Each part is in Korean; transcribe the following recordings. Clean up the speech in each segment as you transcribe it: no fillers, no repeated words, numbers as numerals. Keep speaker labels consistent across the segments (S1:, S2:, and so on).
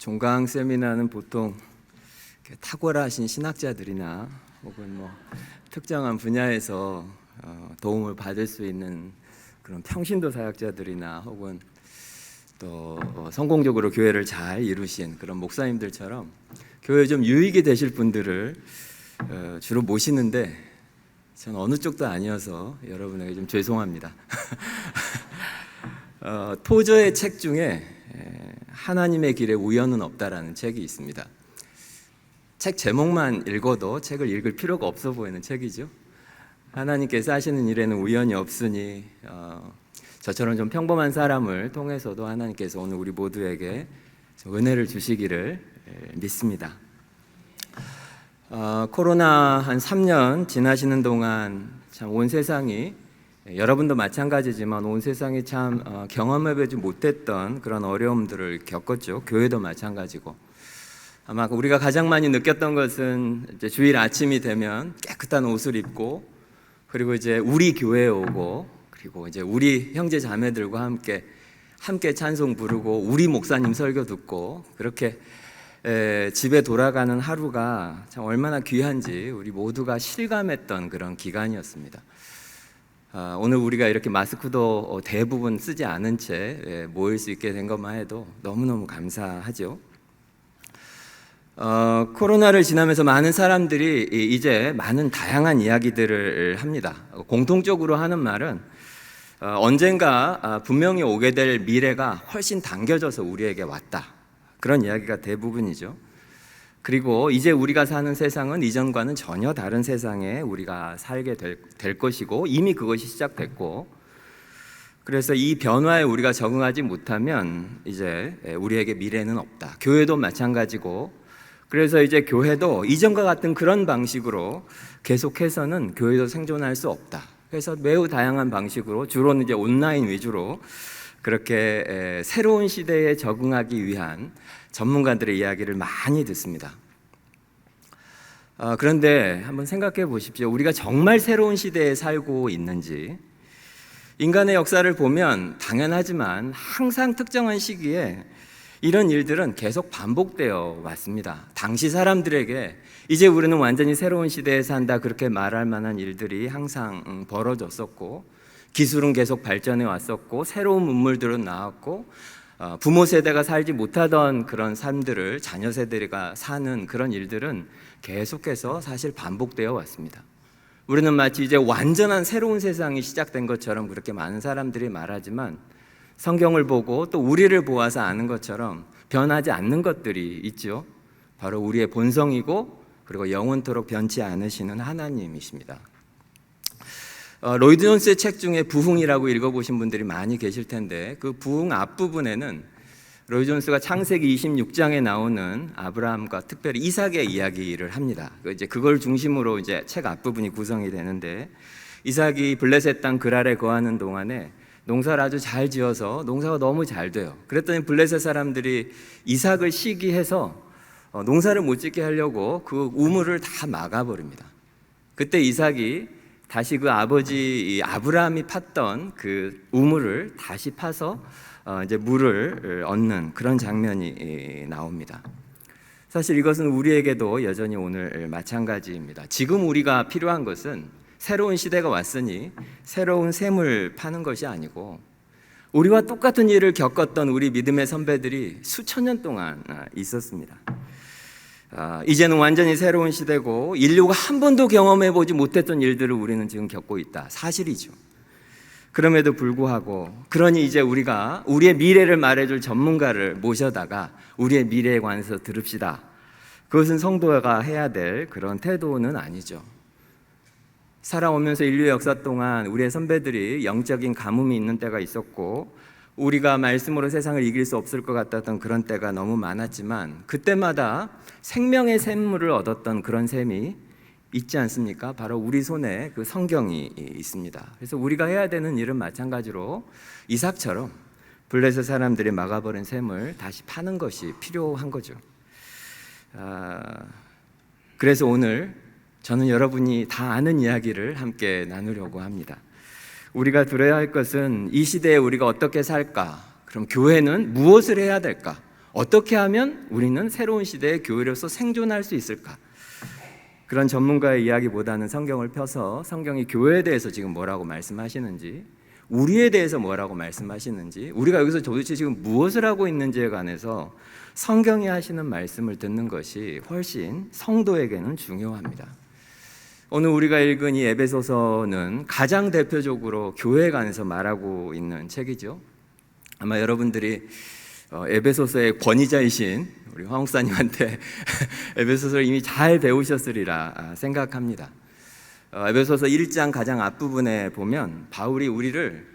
S1: 종강 세미나는 보통 탁월하신 신학자들이나 혹은 특정한 분야에서 도움을 받을 수 있는 그런 평신도 사역자들이나 혹은 또 성공적으로 교회를 잘 이루신 그런 목사님들처럼 교회에 좀 유익이 되실 분들을 주로 모시는데 전 어느 쪽도 아니어서 여러분에게 좀 죄송합니다. 토저의 책 중에 하나님의 길에 우연은 없다라는 책이 있습니다. 책 제목만 읽어도 책을 읽을 필요가 없어 보이는 책이죠. 하나님께서 하시는 일에는 우연이 없으니 저처럼 좀 평범한 사람을 통해서도 하나님께서 오늘 우리 모두에게 은혜를 주시기를 믿습니다. 코로나 한 3년 지나시는 동안 참 온 세상이, 여러분도 마찬가지지만 온 세상이 참 경험해보지 못했던 그런 어려움들을 겪었죠. 교회도 마찬가지고. 아마 우리가 가장 많이 느꼈던 것은 이제 주일 아침이 되면 깨끗한 옷을 입고, 그리고 이제 우리 교회에 오고, 그리고 이제 우리 형제 자매들과 함께 찬송 부르고 우리 목사님 설교 듣고, 그렇게 집에 돌아가는 하루가 참 얼마나 귀한지 우리 모두가 실감했던 그런 기간이었습니다. 오늘 우리가 이렇게 마스크도 대부분 쓰지 않은 채 모일 수 있게 된 것만 해도 너무너무 감사하죠. 코로나를 지나면서 많은 사람들이 이제 많은 다양한 이야기들을 합니다. 공통적으로 하는 말은 언젠가 분명히 오게 될 미래가 훨씬 당겨져서 우리에게 왔다, 그런 이야기가 대부분이죠. 그리고 이제 우리가 사는 세상은 이전과는 전혀 다른 세상에 우리가 살게 될 것이고 이미 그것이 시작됐고, 그래서 이 변화에 우리가 적응하지 못하면 이제 우리에게 미래는 없다. 교회도 마찬가지고, 그래서 이제 교회도 이전과 같은 그런 방식으로 계속해서는 교회도 생존할 수 없다. 그래서 매우 다양한 방식으로, 주로는 이제 온라인 위주로 그렇게 새로운 시대에 적응하기 위한 전문가들의 이야기를 많이 듣습니다. 그런데 한번 생각해 보십시오. 우리가 정말 새로운 시대에 살고 있는지. 인간의 역사를 보면 당연하지만 항상 특정한 시기에 이런 일들은 계속 반복되어 왔습니다. 당시 사람들에게 이제 우리는 완전히 새로운 시대에 산다, 그렇게 말할 만한 일들이 항상 벌어졌었고, 기술은 계속 발전해 왔었고, 새로운 문물들은 나왔고, 부모 세대가 살지 못하던 그런 삶들을 자녀 세대가 사는 그런 일들은 계속해서 사실 반복되어 왔습니다. 우리는 마치 이제 완전한 새로운 세상이 시작된 것처럼 그렇게 많은 사람들이 말하지만, 성경을 보고 또 우리를 보아서 아는 것처럼 변하지 않는 것들이 있죠. 바로 우리의 본성이고, 그리고 영원토록 변치 않으시는 하나님이십니다. 로이드 존스의 책 중에 부흥이라고 읽어보신 분들이 많이 계실 텐데, 그 부흥 앞부분에는 로이드 존스가 창세기 26장에 나오는 아브라함과 특별히 이삭의 이야기를 합니다. 이제 그걸 중심으로 이제 책 앞부분이 구성이 되는데, 이삭이 블레셋 땅 그랄에 거하는 동안에 농사를 아주 잘 지어서 농사가 너무 잘 돼요. 그랬더니 블레셋 사람들이 이삭을 시기해서 농사를 못 짓게 하려고 그 우물을 다 막아버립니다. 그때 이삭이 다시 그 아버지 아브라함이 팠던 그 우물을 다시 파서 이제 물을 얻는 그런 장면이 나옵니다. 사실 이것은 우리에게도 여전히 오늘 마찬가지입니다. 지금 우리가 필요한 것은 새로운 시대가 왔으니 새로운 샘을 파는 것이 아니고, 우리와 똑같은 일을 겪었던 우리 믿음의 선배들이 수천 년 동안 있었습니다. 이제는 완전히 새로운 시대고 인류가 한 번도 경험해보지 못했던 일들을 우리는 지금 겪고 있다, 사실이죠. 그럼에도 불구하고, 그러니 이제 우리가 우리의 미래를 말해줄 전문가를 모셔다가 우리의 미래에 관해서 들읍시다, 그것은 성도가 해야 될 그런 태도는 아니죠. 살아오면서 인류의 역사 동안 우리의 선배들이 영적인 가뭄이 있는 때가 있었고, 우리가 말씀으로 세상을 이길 수 없을 것 같았던 그런 때가 너무 많았지만, 그때마다 생명의 샘물을 얻었던 그런 샘이 있지 않습니까? 바로 우리 손에 그 성경이 있습니다. 그래서 우리가 해야 되는 일은 마찬가지로 이삭처럼 블레셋 사람들이 막아버린 샘을 다시 파는 것이 필요한 거죠. 그래서 오늘 저는 여러분이 다 아는 이야기를 함께 나누려고 합니다. 우리가 들어야 할 것은 이 시대에 우리가 어떻게 살까? 그럼 교회는 무엇을 해야 될까? 어떻게 하면 우리는 새로운 시대의 교회로서 생존할 수 있을까? 그런 전문가의 이야기보다는 성경을 펴서 성경이 교회에 대해서 지금 뭐라고 말씀하시는지, 우리에 대해서 뭐라고 말씀하시는지, 우리가 여기서 도대체 지금 무엇을 하고 있는지에 관해서 성경이 하시는 말씀을 듣는 것이 훨씬 성도에게는 중요합니다. 오늘 우리가 읽은 이 에베소서는 가장 대표적으로 교회에 관해서 말하고 있는 책이죠. 아마 여러분들이 에베소서의 권위자이신 우리 황 목사님한테 에베소서를 이미 잘 배우셨으리라 생각합니다. 에베소서 1장 가장 앞부분에 보면 바울이 우리를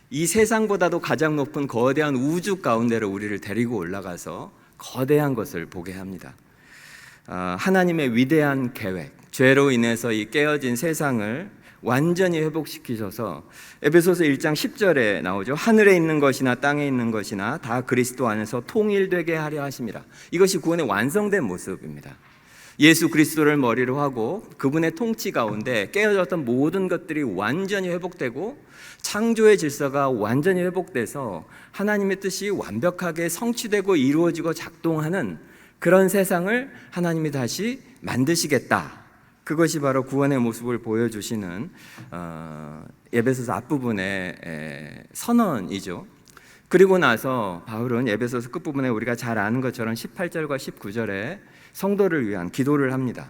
S1: 이 세상보다도 가장 높은 거대한 우주 가운데로 우리를 데리고 올라가서 거대한 것을 보게 합니다. 하나님의 위대한 계획, 죄로 인해서 이 깨어진 세상을 완전히 회복시키셔서 에베소서 1장 10절에 나오죠. 하늘에 있는 것이나 땅에 있는 것이나 다 그리스도 안에서 통일되게 하려 하심이라. 이것이 구원의 완성된 모습입니다. 예수 그리스도를 머리로 하고 그분의 통치 가운데 깨어졌던 모든 것들이 완전히 회복되고 창조의 질서가 완전히 회복돼서 하나님의 뜻이 완벽하게 성취되고 이루어지고 작동하는 그런 세상을 하나님이 다시 만드시겠다. 그것이 바로 구원의 모습을 보여주시는 에베소서 앞부분의 선언이죠. 그리고 나서 바울은 에베소서 끝부분에 우리가 잘 아는 것처럼 18절과 19절에 성도를 위한 기도를 합니다.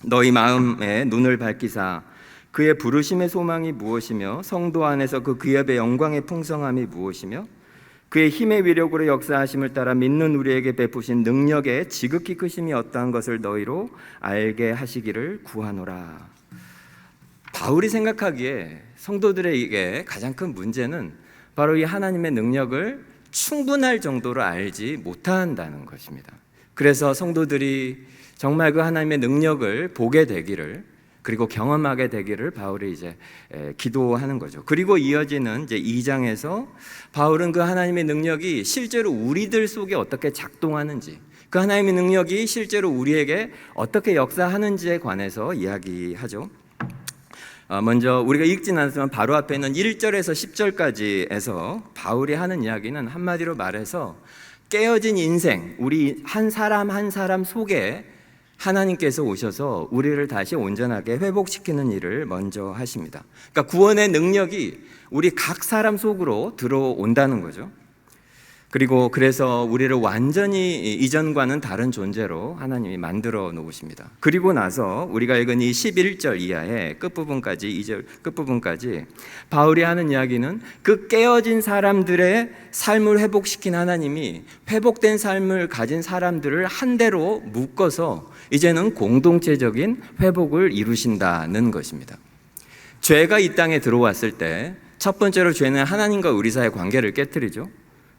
S1: 너희 마음에 눈을 밝히사 그의 부르심의 소망이 무엇이며 성도 안에서 그 기업의 영광의 풍성함이 무엇이며 그의 힘의 위력으로 역사하심을 따라 믿는 우리에게 베푸신 능력의 지극히 크심이 어떠한 것을 너희로 알게 하시기를 구하노라. 바울이 생각하기에 성도들에게 가장 큰 문제는 바로 이 하나님의 능력을 충분할 정도로 알지 못한다는 것입니다. 그래서 성도들이 정말 그 하나님의 능력을 보게 되기를, 그리고 경험하게 되기를 바울이 이제 기도하는 거죠. 그리고 이어지는 이제 2장에서 바울은 그 하나님의 능력이 실제로 우리들 속에 어떻게 작동하는지, 그 하나님의 능력이 실제로 우리에게 어떻게 역사하는지에 관해서 이야기하죠. 먼저 우리가 읽진 않지만 바로 앞에 있는 1절에서 10절까지에서 바울이 하는 이야기는 한마디로 말해서 깨어진 인생, 우리 한 사람 한 사람 속에 하나님께서 오셔서 우리를 다시 온전하게 회복시키는 일을 먼저 하십니다. 그러니까 구원의 능력이 우리 각 사람 속으로 들어온다는 거죠. 그리고 그래서 우리를 완전히 이전과는 다른 존재로 하나님이 만들어 놓으십니다. 그리고 나서 우리가 읽은 이 11절 이하의 끝부분까지, 2절 끝부분까지 바울이 하는 이야기는 그 깨어진 사람들의 삶을 회복시킨 하나님이 회복된 삶을 가진 사람들을 한데로 묶어서 이제는 공동체적인 회복을 이루신다는 것입니다. 죄가 이 땅에 들어왔을 때 첫 번째로 죄는 하나님과 우리 사이의 관계를 깨뜨리죠.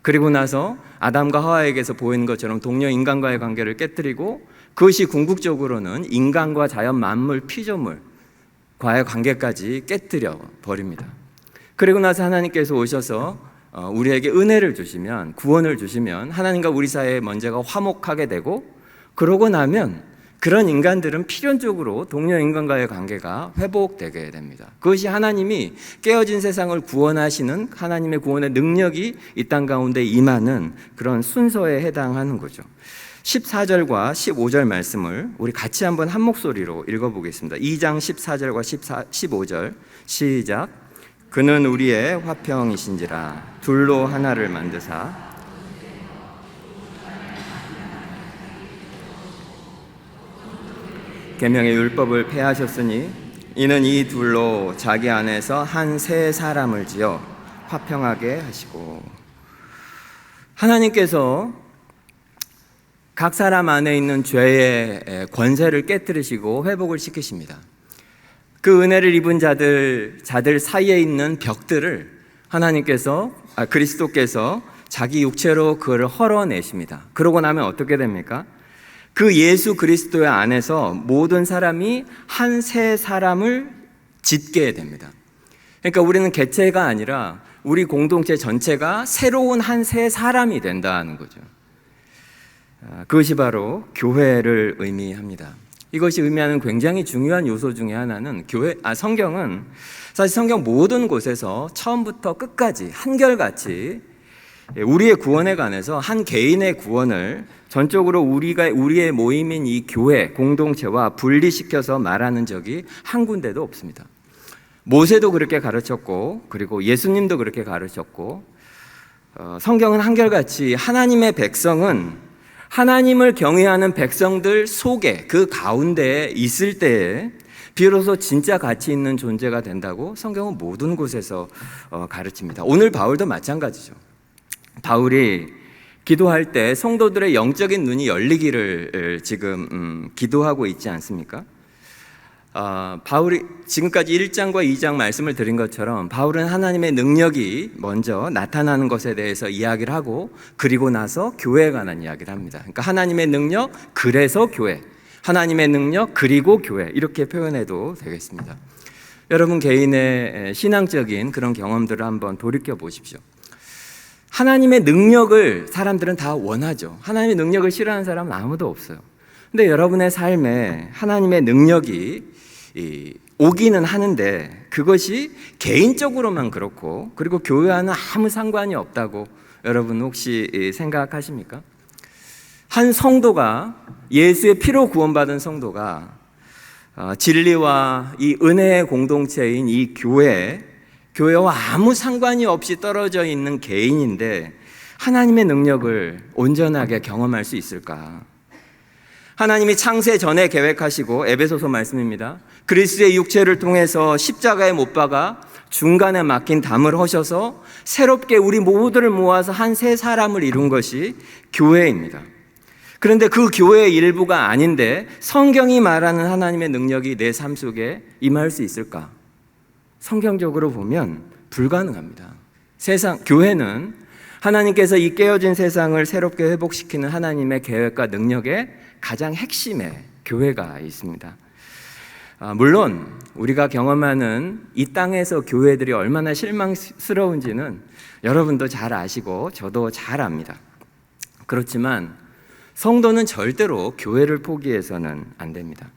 S1: 그리고 나서 아담과 하와에게서 보이는 것처럼 동료 인간과의 관계를 깨뜨리고, 그것이 궁극적으로는 인간과 자연 만물 피조물과의 관계까지 깨뜨려 버립니다. 그리고 나서 하나님께서 오셔서 우리에게 은혜를 주시면, 구원을 주시면 하나님과 우리 사이의 문제가 화목하게 되고, 그러고 나면 그런 인간들은 필연적으로 동료 인간과의 관계가 회복되게 됩니다. 그것이 하나님이 깨어진 세상을 구원하시는 하나님의 구원의 능력이 이 땅 가운데 임하는 그런 순서에 해당하는 거죠. 14절과 15절 말씀을 우리 같이 한번 한 목소리로 읽어보겠습니다. 2장 14절과 15절 시작. 그는 우리의 화평이신지라 둘로 하나를 만드사 계명의 율법을 폐하셨으니 이는 이 둘로 자기 안에서 한 새 사람을 지어 화평하게 하시고. 하나님께서 각 사람 안에 있는 죄의 권세를 깨뜨리시고 회복을 시키십니다. 그 은혜를 입은 자들 사이에 있는 벽들을 하나님께서 그리스도께서 자기 육체로 그를 헐어내십니다. 그러고 나면 어떻게 됩니까? 그 예수 그리스도의 안에서 모든 사람이 한 새 사람을 짓게 됩니다. 그러니까 우리는 개체가 아니라 우리 공동체 전체가 새로운 한 새 사람이 된다는 거죠. 그것이 바로 교회를 의미합니다. 이것이 의미하는 굉장히 중요한 요소 중에 하나는 성경은 사실 성경 모든 곳에서 처음부터 끝까지 한결같이 우리의 구원에 관해서 한 개인의 구원을 전적으로 우리의 모임인 이 교회 공동체와 분리시켜서 말하는 적이 한 군데도 없습니다. 모세도 그렇게 가르쳤고, 그리고 예수님도 그렇게 가르쳤고, 성경은 한결같이 하나님의 백성은 하나님을 경외하는 백성들 속에, 그 가운데에 있을 때에 비로소 진짜 가치 있는 존재가 된다고 성경은 모든 곳에서 가르칩니다. 오늘 바울도 마찬가지죠. 바울이 기도할 때 성도들의 영적인 눈이 열리기를 지금 기도하고 있지 않습니까? 바울이 지금까지 1장과 2장 말씀을 드린 것처럼 바울은 하나님의 능력이 먼저 나타나는 것에 대해서 이야기를 하고, 그리고 나서 교회에 관한 이야기를 합니다. 그러니까 하나님의 능력, 그래서 교회, 하나님의 능력, 그리고 교회, 이렇게 표현해도 되겠습니다. 여러분 개인의 신앙적인 그런 경험들을 한번 돌이켜 보십시오. 하나님의 능력을 사람들은 다 원하죠. 하나님의 능력을 싫어하는 사람은 아무도 없어요. 근데 여러분의 삶에 하나님의 능력이 오기는 하는데 그것이 개인적으로만 그렇고, 그리고 교회와는 아무 상관이 없다고 여러분 혹시 생각하십니까? 한 성도가, 예수의 피로 구원받은 성도가 진리와 이 은혜의 공동체인 이 교회와 아무 상관이 없이 떨어져 있는 개인인데 하나님의 능력을 온전하게 경험할 수 있을까? 하나님이 창세 전에 계획하시고, 에베소서 말씀입니다, 그리스도의 육체를 통해서 십자가에 못 박아 중간에 막힌 담을 허셔서 새롭게 우리 모두를 모아서 한 새 사람을 이룬 것이 교회입니다. 그런데 그 교회의 일부가 아닌데 성경이 말하는 하나님의 능력이 내 삶 속에 임할 수 있을까? 성경적으로 보면 불가능합니다. 교회는 하나님께서 이 깨어진 세상을 새롭게 회복시키는 하나님의 계획과 능력의 가장 핵심에 교회가 있습니다. 물론 우리가 경험하는 이 땅에서 교회들이 얼마나 실망스러운지는 여러분도 잘 아시고 저도 잘 압니다. 그렇지만 성도는 절대로 교회를 포기해서는 안 됩니다.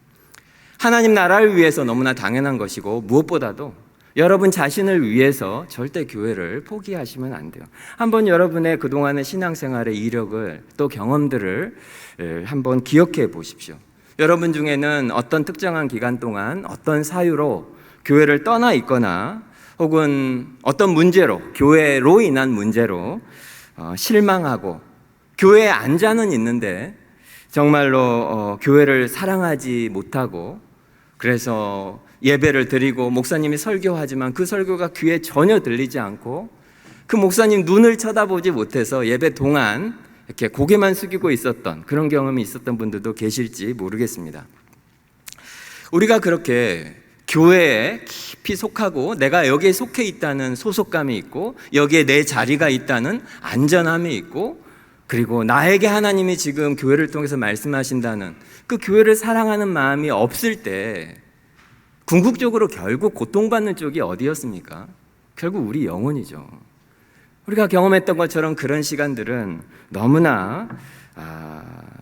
S1: 하나님 나라를 위해서 너무나 당연한 것이고, 무엇보다도 여러분 자신을 위해서 절대 교회를 포기하시면 안 돼요. 한번 여러분의 그동안의 신앙생활의 이력을, 또 경험들을 한번 기억해 보십시오. 여러분 중에는 어떤 특정한 기간 동안 어떤 사유로 교회를 떠나 있거나, 혹은 어떤 문제로, 교회로 인한 문제로 실망하고 교회에 앉아는 있는데 정말로 교회를 사랑하지 못하고, 그래서 예배를 드리고 목사님이 설교하지만 그 설교가 귀에 전혀 들리지 않고, 그 목사님 눈을 쳐다보지 못해서 예배 동안 이렇게 고개만 숙이고 있었던 그런 경험이 있었던 분들도 계실지 모르겠습니다. 우리가 그렇게 교회에 깊이 속하고 내가 여기에 속해 있다는 소속감이 있고, 여기에 내 자리가 있다는 안전함이 있고, 그리고 나에게 하나님이 지금 교회를 통해서 말씀하신다는 그 교회를 사랑하는 마음이 없을 때 궁극적으로 결국 고통받는 쪽이 어디였습니까? 결국 우리 영혼이죠. 우리가 경험했던 것처럼 그런 시간들은 너무나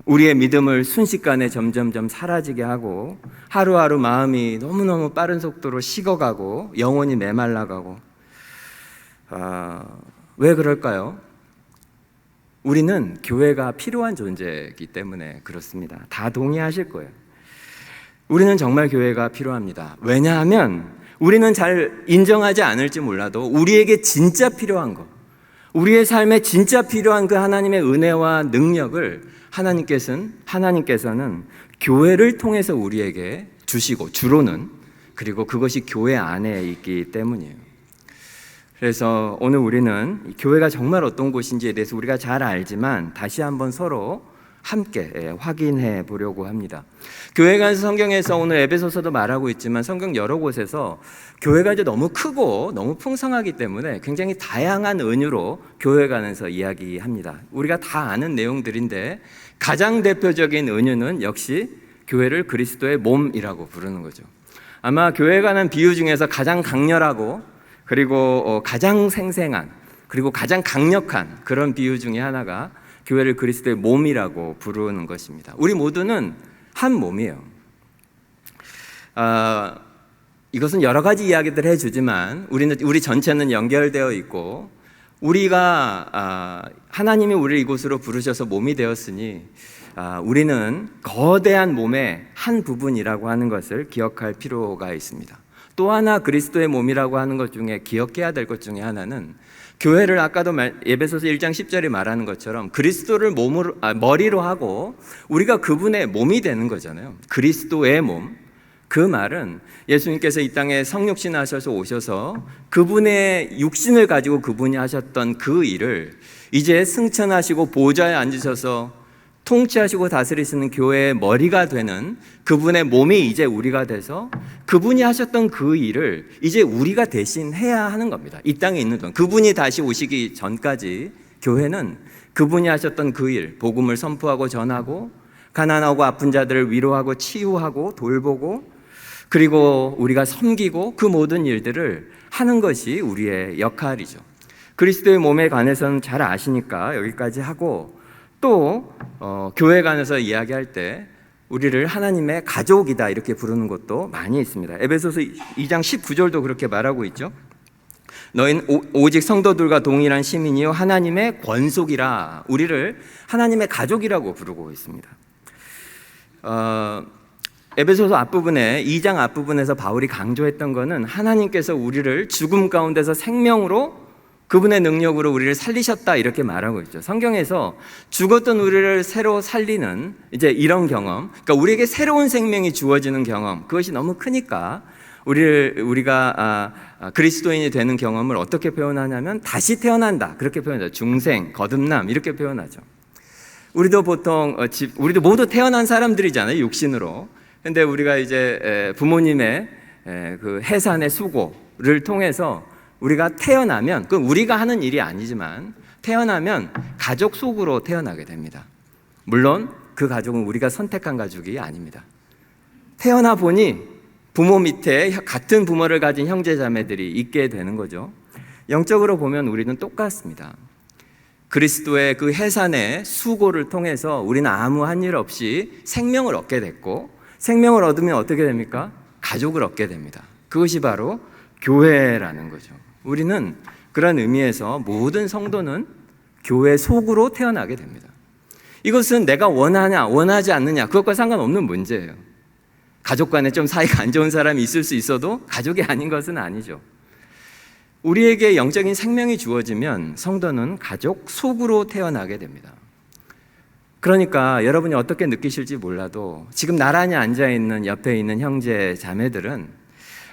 S1: 우리의 믿음을 순식간에 점점점 사라지게 하고, 하루하루 마음이 너무너무 빠른 속도로 식어가고 영혼이 메말라가고. 왜 그럴까요? 우리는 교회가 필요한 존재이기 때문에 그렇습니다. 다 동의하실 거예요. 우리는 정말 교회가 필요합니다. 왜냐하면 우리는 잘 인정하지 않을지 몰라도 우리에게 진짜 필요한 것, 우리의 삶에 진짜 필요한 그 하나님의 은혜와 능력을 하나님께서는 교회를 통해서 우리에게 주시고, 주로는, 그리고 그것이 교회 안에 있기 때문이에요. 그래서 오늘 우리는 교회가 정말 어떤 곳인지에 대해서 우리가 잘 알지만 다시 한번 서로 함께 확인해 보려고 합니다. 교회에 관해서 성경에서 오늘 에베소서도 말하고 있지만 성경 여러 곳에서 교회가 이제 너무 크고 너무 풍성하기 때문에 굉장히 다양한 은유로 교회에 관해서 이야기합니다. 우리가 다 아는 내용들인데 가장 대표적인 은유는 역시 교회를 그리스도의 몸이라고 부르는 거죠. 아마 교회에 관한 비유 중에서 가장 강렬하고, 그리고 가장 생생한, 그리고 가장 강력한 그런 비유 중에 하나가 교회를 그리스도의 몸이라고 부르는 것입니다. 우리 모두는 한 몸이에요. 이것은 여러 가지 이야기들을 해주지만 우리 전체는 연결되어 있고, 우리가 하나님이 우리를 이곳으로 부르셔서 몸이 되었으니 우리는 거대한 몸의 한 부분이라고 하는 것을 기억할 필요가 있습니다. 또 하나 그리스도의 몸이라고 하는 것 중에 기억해야 될 것 중에 하나는 교회를 아까도 에베소서 1장 10절에 말하는 것처럼 그리스도를 머리로 하고 우리가 그분의 몸이 되는 거잖아요. 그리스도의 몸. 그 말은 예수님께서 이 땅에 성육신 하셔서 오셔서 그분의 육신을 가지고 그분이 하셨던 그 일을 이제 승천하시고 보좌에 앉으셔서 통치하시고 다스리시는 교회의 머리가 되는 그분의 몸이 이제 우리가 돼서 그분이 하셨던 그 일을 이제 우리가 대신 해야 하는 겁니다. 이 땅에 있는 동안 그분이 다시 오시기 전까지 교회는 그분이 하셨던 그 일, 복음을 선포하고 전하고 가난하고 아픈 자들을 위로하고 치유하고 돌보고 그리고 우리가 섬기고 그 모든 일들을 하는 것이 우리의 역할이죠. 그리스도의 몸에 관해서는 잘 아시니까 여기까지 하고 또 교회에 관해서 이야기할 때 우리를 하나님의 가족이다 이렇게 부르는 것도 많이 있습니다. 에베소서 2장 19절도 그렇게 말하고 있죠. 너희는 오직 성도들과 동일한 시민이요 하나님의 권속이라. 우리를 하나님의 가족이라고 부르고 있습니다. 에베소서 앞부분에 2장 앞부분에서 바울이 강조했던 것은 하나님께서 우리를 죽음 가운데서 생명으로 그분의 능력으로 우리를 살리셨다 이렇게 말하고 있죠. 성경에서 죽었던 우리를 새로 살리는 이제 이런 경험, 그러니까 우리에게 새로운 생명이 주어지는 경험, 그것이 너무 크니까 우리가 그리스도인이 되는 경험을 어떻게 표현하냐면 다시 태어난다 그렇게 표현하죠. 중생, 거듭남 이렇게 표현하죠. 우리도 보통 우리도 모두 태어난 사람들이잖아요, 육신으로. 근데 우리가 이제 부모님의 그 해산의 수고를 통해서 우리가 태어나면, 그건 우리가 하는 일이 아니지만 태어나면 가족 속으로 태어나게 됩니다. 물론 그 가족은 우리가 선택한 가족이 아닙니다. 태어나 보니 부모 밑에 같은 부모를 가진 형제 자매들이 있게 되는 거죠. 영적으로 보면 우리는 똑같습니다. 그리스도의 그 해산의 수고를 통해서 우리는 아무 한 일 없이 생명을 얻게 됐고, 생명을 얻으면 어떻게 됩니까? 가족을 얻게 됩니다. 그것이 바로 교회라는 거죠. 우리는 그런 의미에서 모든 성도는 교회 속으로 태어나게 됩니다. 이것은 내가 원하냐 원하지 않느냐 그것과 상관없는 문제예요. 가족 간에 좀 사이가 안 좋은 사람이 있을 수 있어도 가족이 아닌 것은 아니죠. 우리에게 영적인 생명이 주어지면 성도는 가족 속으로 태어나게 됩니다. 그러니까 여러분이 어떻게 느끼실지 몰라도 지금 나란히 앉아있는 옆에 있는 형제 자매들은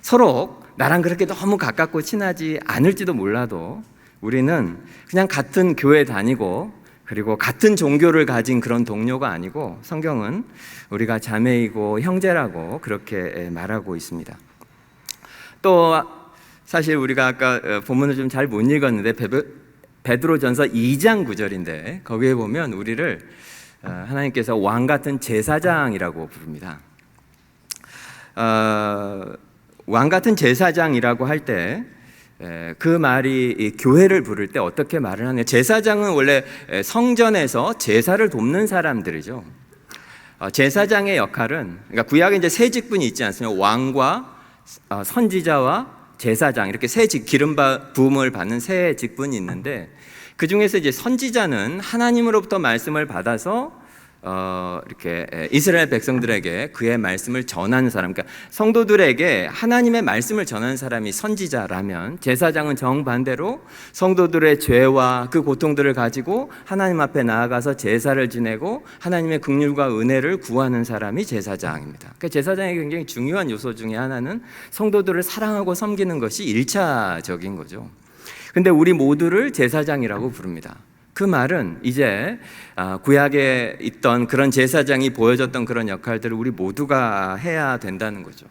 S1: 서로 나랑 그렇게 너무 가깝고 친하지 않을지도 몰라도 우리는 그냥 같은 교회 다니고 그리고 같은 종교를 가진 그런 동료가 아니고 성경은 우리가 자매이고 형제라고 그렇게 말하고 있습니다. 또 사실 우리가 아까 본문을 좀 잘 못 읽었는데 베드로전서 2장 9절인데 거기에 보면 우리를 하나님께서 왕 같은 제사장이라고 부릅니다. 왕 같은 제사장이라고 할 때 그 말이 교회를 부를 때 어떻게 말을 하냐? 제사장은 원래 성전에서 제사를 돕는 사람들이죠. 제사장의 역할은, 그러니까 구약에 이제 세 직분이 있지 않습니까? 왕과 선지자와 제사장 이렇게 기름 부음을 받는 세 직분이 있는데 그 중에서 이제 선지자는 하나님으로부터 말씀을 받아서 이렇게 이스라엘 백성들에게 그의 말씀을 전하는 사람, 그러니까 성도들에게 하나님의 말씀을 전하는 사람이 선지자라면 제사장은 정반대로 성도들의 죄와 그 고통들을 가지고 하나님 앞에 나아가서 제사를 지내고 하나님의 긍휼과 은혜를 구하는 사람이 제사장입니다. 그러니까 제사장의 굉장히 중요한 요소 중에 하나는 성도들을 사랑하고 섬기는 것이 1차적인 거죠. 근데 우리 모두를 제사장이라고 부릅니다. 그 말은 이제 구약에 있던 그런 제사장이 보여줬던 그런 역할들을 우리 모두가 해야 된다는 거죠.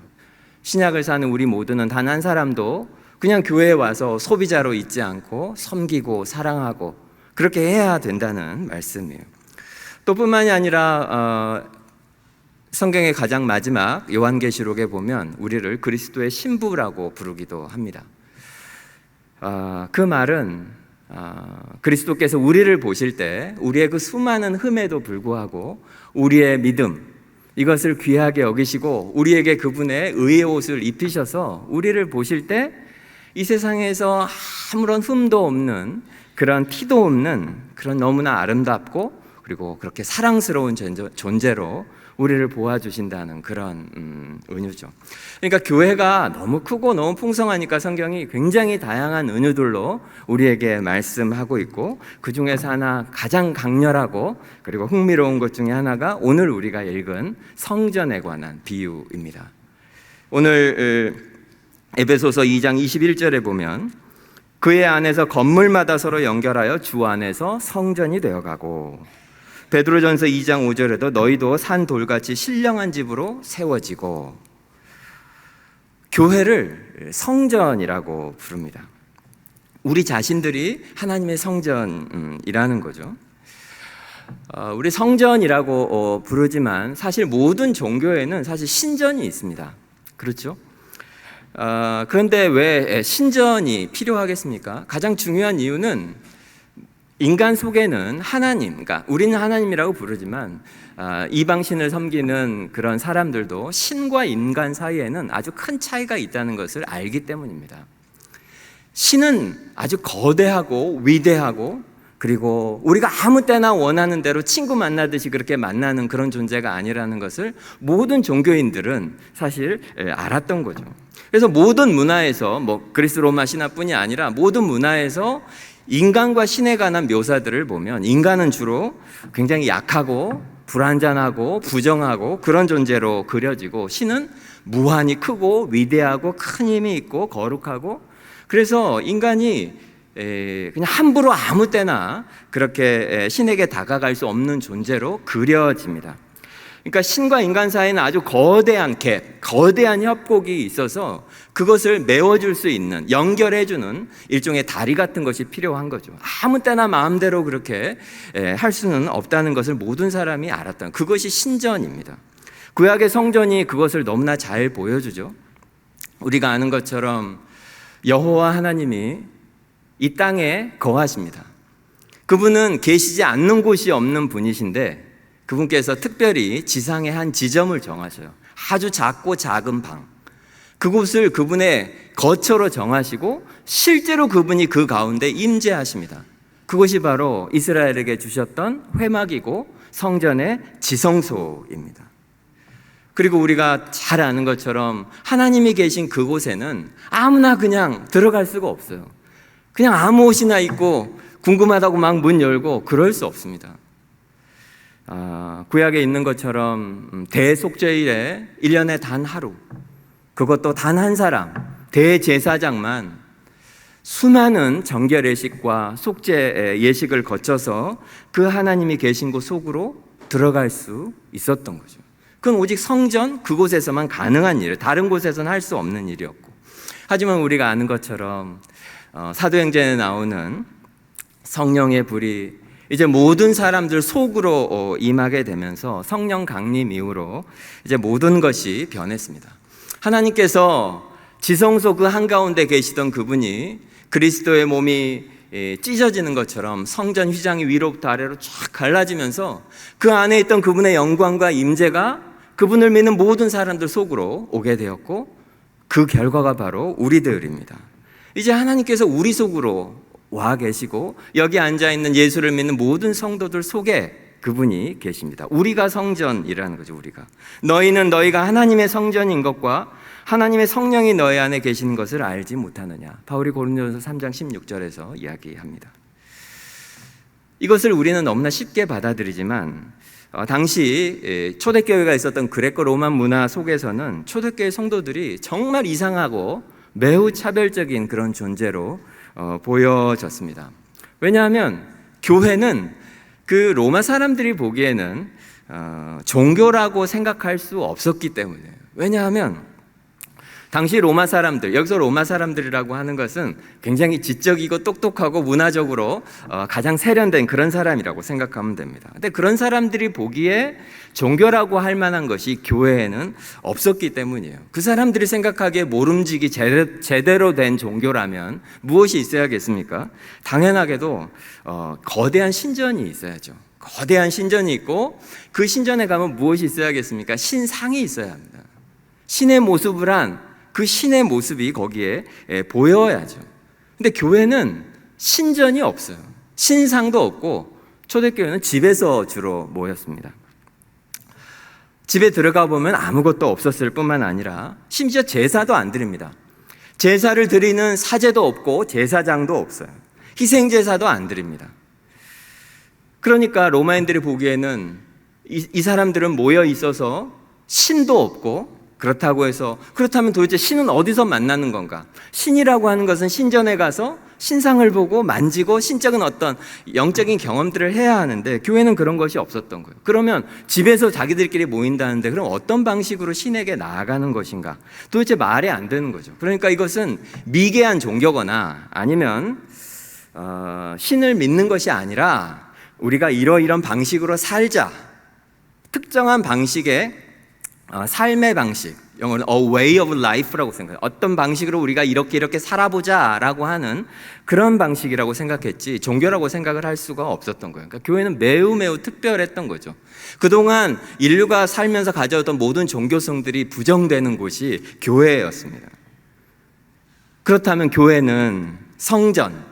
S1: 신약을 사는 우리 모두는 단 한 사람도 그냥 교회에 와서 소비자로 있지 않고 섬기고 사랑하고 그렇게 해야 된다는 말씀이에요. 또 뿐만이 아니라 성경의 가장 마지막 요한계시록에 보면 우리를 그리스도의 신부라고 부르기도 합니다. 그 말은 그리스도께서 우리를 보실 때 우리의 그 수많은 흠에도 불구하고 우리의 믿음 이것을 귀하게 여기시고 우리에게 그분의 의의 옷을 입히셔서 우리를 보실 때 이 세상에서 아무런 흠도 없는 그런 티도 없는 그런 너무나 아름답고 그리고 그렇게 사랑스러운 존재로 우리를 보아주신다는 그런 은유죠. 그러니까 교회가 너무 크고 너무 풍성하니까 성경이 굉장히 다양한 은유들로 우리에게 말씀하고 있고, 그 중에서 하나 가장 강렬하고 그리고 흥미로운 것 중에 하나가 오늘 우리가 읽은 성전에 관한 비유입니다. 오늘 에베소서 2장 21절에 보면 그의 안에서 건물마다 서로 연결하여 주 안에서 성전이 되어가고, 베드로전서 2장 5절에도 너희도 산 돌같이 신령한 집으로 세워지고, 교회를 성전이라고 부릅니다. 우리 자신들이 하나님의 성전이라는 거죠. 우리 성전이라고 부르지만 사실 모든 종교에는 사실 신전이 있습니다. 그렇죠? 그런데 왜 신전이 필요하겠습니까? 가장 중요한 이유는 인간 속에는 하나님, 그러니까 우리는 하나님이라고 부르지만 이방신을 섬기는 그런 사람들도 신과 인간 사이에는 아주 큰 차이가 있다는 것을 알기 때문입니다. 신은 아주 거대하고 위대하고 그리고 우리가 아무 때나 원하는 대로 친구 만나듯이 그렇게 만나는 그런 존재가 아니라는 것을 모든 종교인들은 사실 알았던 거죠. 그래서 모든 문화에서 그리스 로마 신화뿐이 아니라 모든 문화에서 인간과 신에 관한 묘사들을 보면 인간은 주로 굉장히 약하고 불완전하고 부정하고 그런 존재로 그려지고, 신은 무한히 크고 위대하고 큰 힘이 있고 거룩하고, 그래서 인간이 그냥 함부로 아무 때나 그렇게 신에게 다가갈 수 없는 존재로 그려집니다. 그러니까 신과 인간 사이에는 아주 거대한 갭, 거대한 협곡이 있어서 그것을 메워줄 수 있는, 연결해주는 일종의 다리 같은 것이 필요한 거죠. 아무 때나 마음대로 그렇게 할 수는 없다는 것을 모든 사람이 알았던, 그것이 신전입니다. 구약의 성전이 그것을 너무나 잘 보여주죠. 우리가 아는 것처럼 여호와 하나님이 이 땅에 거하십니다. 그분은 계시지 않는 곳이 없는 분이신데 그분께서 특별히 지상의 한 지점을 정하셔요. 아주 작고 작은 방, 그곳을 그분의 거처로 정하시고 실제로 그분이 그 가운데 임재하십니다. 그것이 바로 이스라엘에게 주셨던 회막이고 성전의 지성소입니다. 그리고 우리가 잘 아는 것처럼 하나님이 계신 그곳에는 아무나 그냥 들어갈 수가 없어요. 그냥 아무 옷이나 입고 궁금하다고 막 문 열고 그럴 수 없습니다. 구약에 있는 것처럼 대속죄일에 1년에 단 하루, 그것도 단 한 사람, 대제사장만 수많은 정결 예식과 속죄 예식을 거쳐서 그 하나님이 계신 곳 속으로 들어갈 수 있었던 거죠. 그건 오직 성전 그곳에서만 가능한 일이에요. 다른 곳에서는 할 수 없는 일이었고, 하지만 우리가 아는 것처럼 사도행전에 나오는 성령의 불이 이제 모든 사람들 속으로 임하게 되면서 성령 강림 이후로 이제 모든 것이 변했습니다. 하나님께서 지성소 그 한가운데 계시던 그분이 그리스도의 몸이 찢어지는 것처럼 성전 휘장이 위로부터 아래로 쫙 갈라지면서 그 안에 있던 그분의 영광과 임재가 그분을 믿는 모든 사람들 속으로 오게 되었고, 그 결과가 바로 우리들입니다. 이제 하나님께서 우리 속으로 와 계시고 여기 앉아있는 예수를 믿는 모든 성도들 속에 그분이 계십니다. 우리가 성전이라는 거죠. 우리가, 너희는 너희가 하나님의 성전인 것과 하나님의 성령이 너희 안에 계시는 것을 알지 못하느냐, 바울이 고린도전서 3장 16절에서 이야기합니다. 이것을 우리는 너무나 쉽게 받아들이지만 당시 초대교회가 있었던 그레코 로만 문화 속에서는 초대교회 성도들이 정말 이상하고 매우 차별적인 그런 존재로 보여졌습니다. 왜냐하면 교회는 그 로마 사람들이 보기에는 종교라고 생각할 수 없었기 때문이에요. 왜냐하면 당시 로마 사람들, 여기서 로마 사람들이라고 하는 것은 굉장히 지적이고 똑똑하고 문화적으로 가장 세련된 그런 사람이라고 생각하면 됩니다. 근데 그런 사람들이 보기에 종교라고 할 만한 것이 교회에는 없었기 때문이에요. 그 사람들이 생각하기에 모름지기 제대로 된 종교라면 무엇이 있어야겠습니까? 당연하게도 거대한 신전이 있어야죠. 거대한 신전이 있고, 그 신전에 가면 무엇이 있어야겠습니까? 신상이 있어야 합니다. 신의 모습을 한 그 신의 모습이 거기에 보여야죠. 근데 교회는 신전이 없어요. 신상도 없고 초대교회는 집에서 주로 모였습니다. 집에 들어가 보면 아무것도 없었을 뿐만 아니라 심지어 제사도 안 드립니다. 제사를 드리는 사제도 없고 제사장도 없어요. 희생제사도 안 드립니다. 그러니까 로마인들이 보기에는 이 사람들은 모여 있어서 신도 없고, 그렇다면 도대체 신은 어디서 만나는 건가? 신이라고 하는 것은 신전에 가서 신상을 보고 만지고 신적인 어떤 영적인 경험들을 해야 하는데 교회는 그런 것이 없었던 거예요. 그러면 집에서 자기들끼리 모인다는데 그럼 어떤 방식으로 신에게 나아가는 것인가? 도대체 말이 안 되는 거죠. 그러니까 이것은 미개한 종교거나 아니면 신을 믿는 것이 아니라 우리가 이러이런 방식으로 살자, 특정한 방식의 삶의 방식, 영어는 a way of life라고 생각해요. 어떤 방식으로 우리가 이렇게 살아보자라고 하는 그런 방식이라고 생각했지 종교라고 생각을 할 수가 없었던 거예요. 그러니까 교회는 매우 특별했던 거죠. 그동안 인류가 살면서 가져왔던 모든 종교성들이 부정되는 곳이 교회였습니다. 그렇다면 교회는 성전,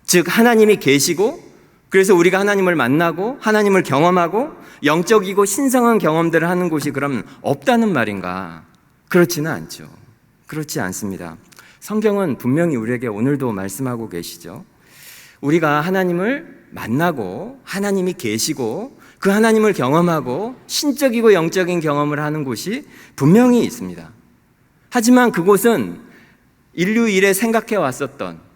S1: 즉 하나님이 계시고 그래서 우리가 하나님을 만나고 하나님을 경험하고 영적이고 신성한 경험들을 하는 곳이 그럼 없다는 말인가? 그렇지는 않죠. 그렇지 않습니다. 성경은 분명히 우리에게 오늘도 말씀하고 계시죠. 우리가 하나님을 만나고 하나님이 계시고 그 하나님을 경험하고 신적이고 영적인 경험을 하는 곳이 분명히 있습니다. 하지만 그곳은 인류 이래 생각해 왔었던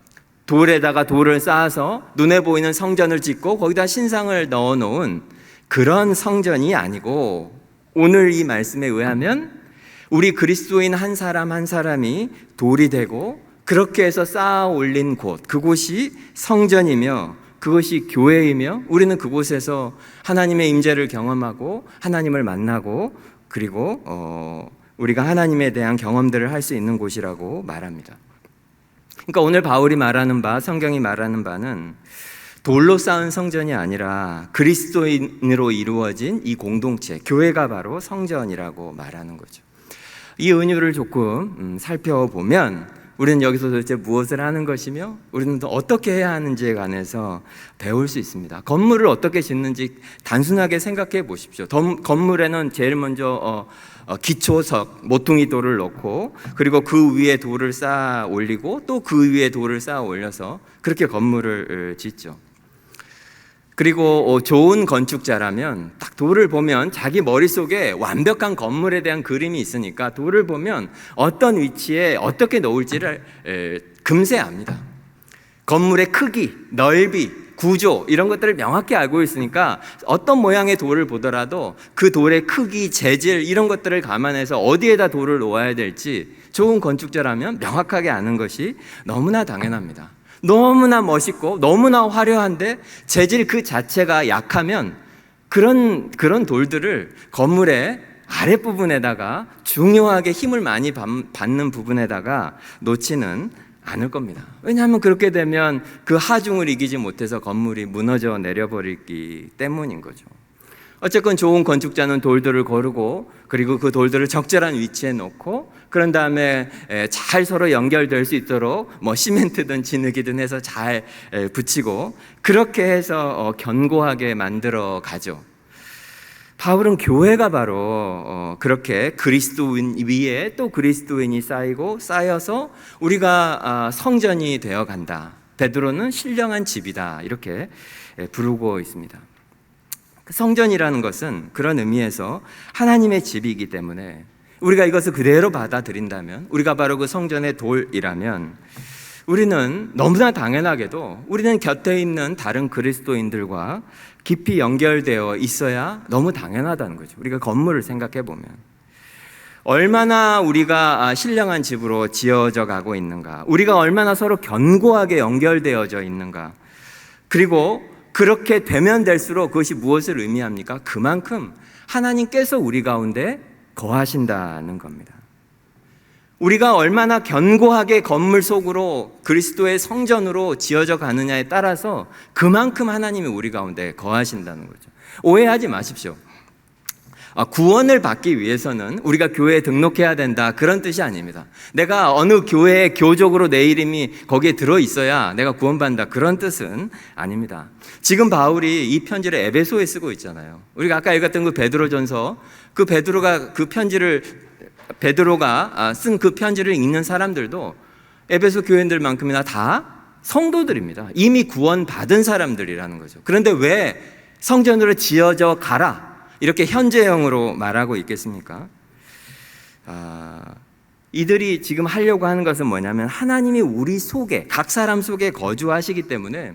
S1: 돌에다가 돌을 쌓아서 눈에 보이는 성전을 짓고 거기다 신상을 넣어놓은 그런 성전이 아니고 오늘 이 말씀에 의하면 우리 그리스도인 한 사람 한 사람이 돌이 되고 그렇게 해서 쌓아 올린 곳, 그곳이 성전이며 그것이 교회이며 우리는 그곳에서 하나님의 임재를 경험하고 하나님을 만나고 그리고 우리가 하나님에 대한 경험들을 할 수 있는 곳이라고 말합니다. 그러니까 오늘 바울이 말하는 바, 성경이 말하는 바는 돌로 쌓은 성전이 아니라 그리스도인으로 이루어진 이 공동체, 교회가 바로 성전이라고 말하는 거죠. 이 은유를 조금 살펴보면 우리는 여기서 도대체 무엇을 하는 것이며 우리는 또 어떻게 해야 하는지에 관해서 배울 수 있습니다. 건물을 어떻게 짓는지 단순하게 생각해 보십시오. 건물에는 제일 먼저 기초석, 모퉁이 돌을 넣고 그리고 그 위에 돌을 쌓아 올리고 또 그 위에 돌을 쌓아 올려서 그렇게 건물을 짓죠. 그리고 좋은 건축자라면 딱 돌을 보면 자기 머릿속에 완벽한 건물에 대한 그림이 있으니까 돌을 보면 어떤 위치에 어떻게 놓을지를 금세 압니다. 건물의 크기, 넓이, 구조 이런 것들을 명확히 알고 있으니까 어떤 모양의 돌을 보더라도 그 돌의 크기, 재질 이런 것들을 감안해서 어디에다 돌을 놓아야 될지 좋은 건축자라면 명확하게 아는 것이 너무나 당연합니다. 너무나 멋있고 너무나 화려한데 재질 그 자체가 약하면 그런 돌들을 건물의 아랫부분에다가 중요하게 힘을 많이 받는 부분에다가 놓지는 않을 겁니다. 왜냐하면 그렇게 되면 그 하중을 이기지 못해서 건물이 무너져 내려버리기 때문인 거죠. 어쨌건 좋은 건축자는 돌들을 고르고 그리고 그 돌들을 적절한 위치에 놓고 그런 다음에 잘 서로 연결될 수 있도록 시멘트든 진흙이든 해서 잘 붙이고 그렇게 해서 견고하게 만들어 가죠. 바울은 교회가 바로 그렇게 그리스도인 위에 또 그리스도인이 쌓여서 우리가 성전이 되어 간다. 베드로는 신령한 집이다. 이렇게 부르고 있습니다. 성전이라는 것은 그런 의미에서 하나님의 집이기 때문에 우리가 이것을 그대로 받아들인다면 우리가 바로 그 성전의 돌이라면 우리는 너무나 당연하게도 우리는 곁에 있는 다른 그리스도인들과 깊이 연결되어 있어야 너무 당연하다는 거죠. 우리가 건물을 생각해 보면 얼마나 우리가 신령한 집으로 지어져 가고 있는가, 우리가 얼마나 서로 견고하게 연결되어져 있는가, 그리고 그렇게 되면 될수록 그것이 무엇을 의미합니까? 그만큼 하나님께서 우리 가운데 거하신다는 겁니다. 우리가 얼마나 견고하게 건물 속으로 그리스도의 성전으로 지어져 가느냐에 따라서 그만큼 하나님이 우리 가운데 거하신다는 거죠. 오해하지 마십시오. 구원을 받기 위해서는 우리가 교회에 등록해야 된다, 그런 뜻이 아닙니다. 내가 어느 교회에 교적으로 내 이름이 거기에 들어있어야 내가 구원받는다, 그런 뜻은 아닙니다. 지금 바울이 이 편지를 에베소에 쓰고 있잖아요. 우리가 아까 읽었던 그 베드로전서, 그 베드로가 쓴 그 편지를 읽는 사람들도 에베소 교인들만큼이나 다 성도들입니다. 이미 구원받은 사람들이라는 거죠. 그런데 왜 성전으로 지어져 가라, 이렇게 현재형으로 말하고 있겠습니까? 이들이 지금 하려고 하는 것은 뭐냐면, 하나님이 우리 속에, 각 사람 속에 거주하시기 때문에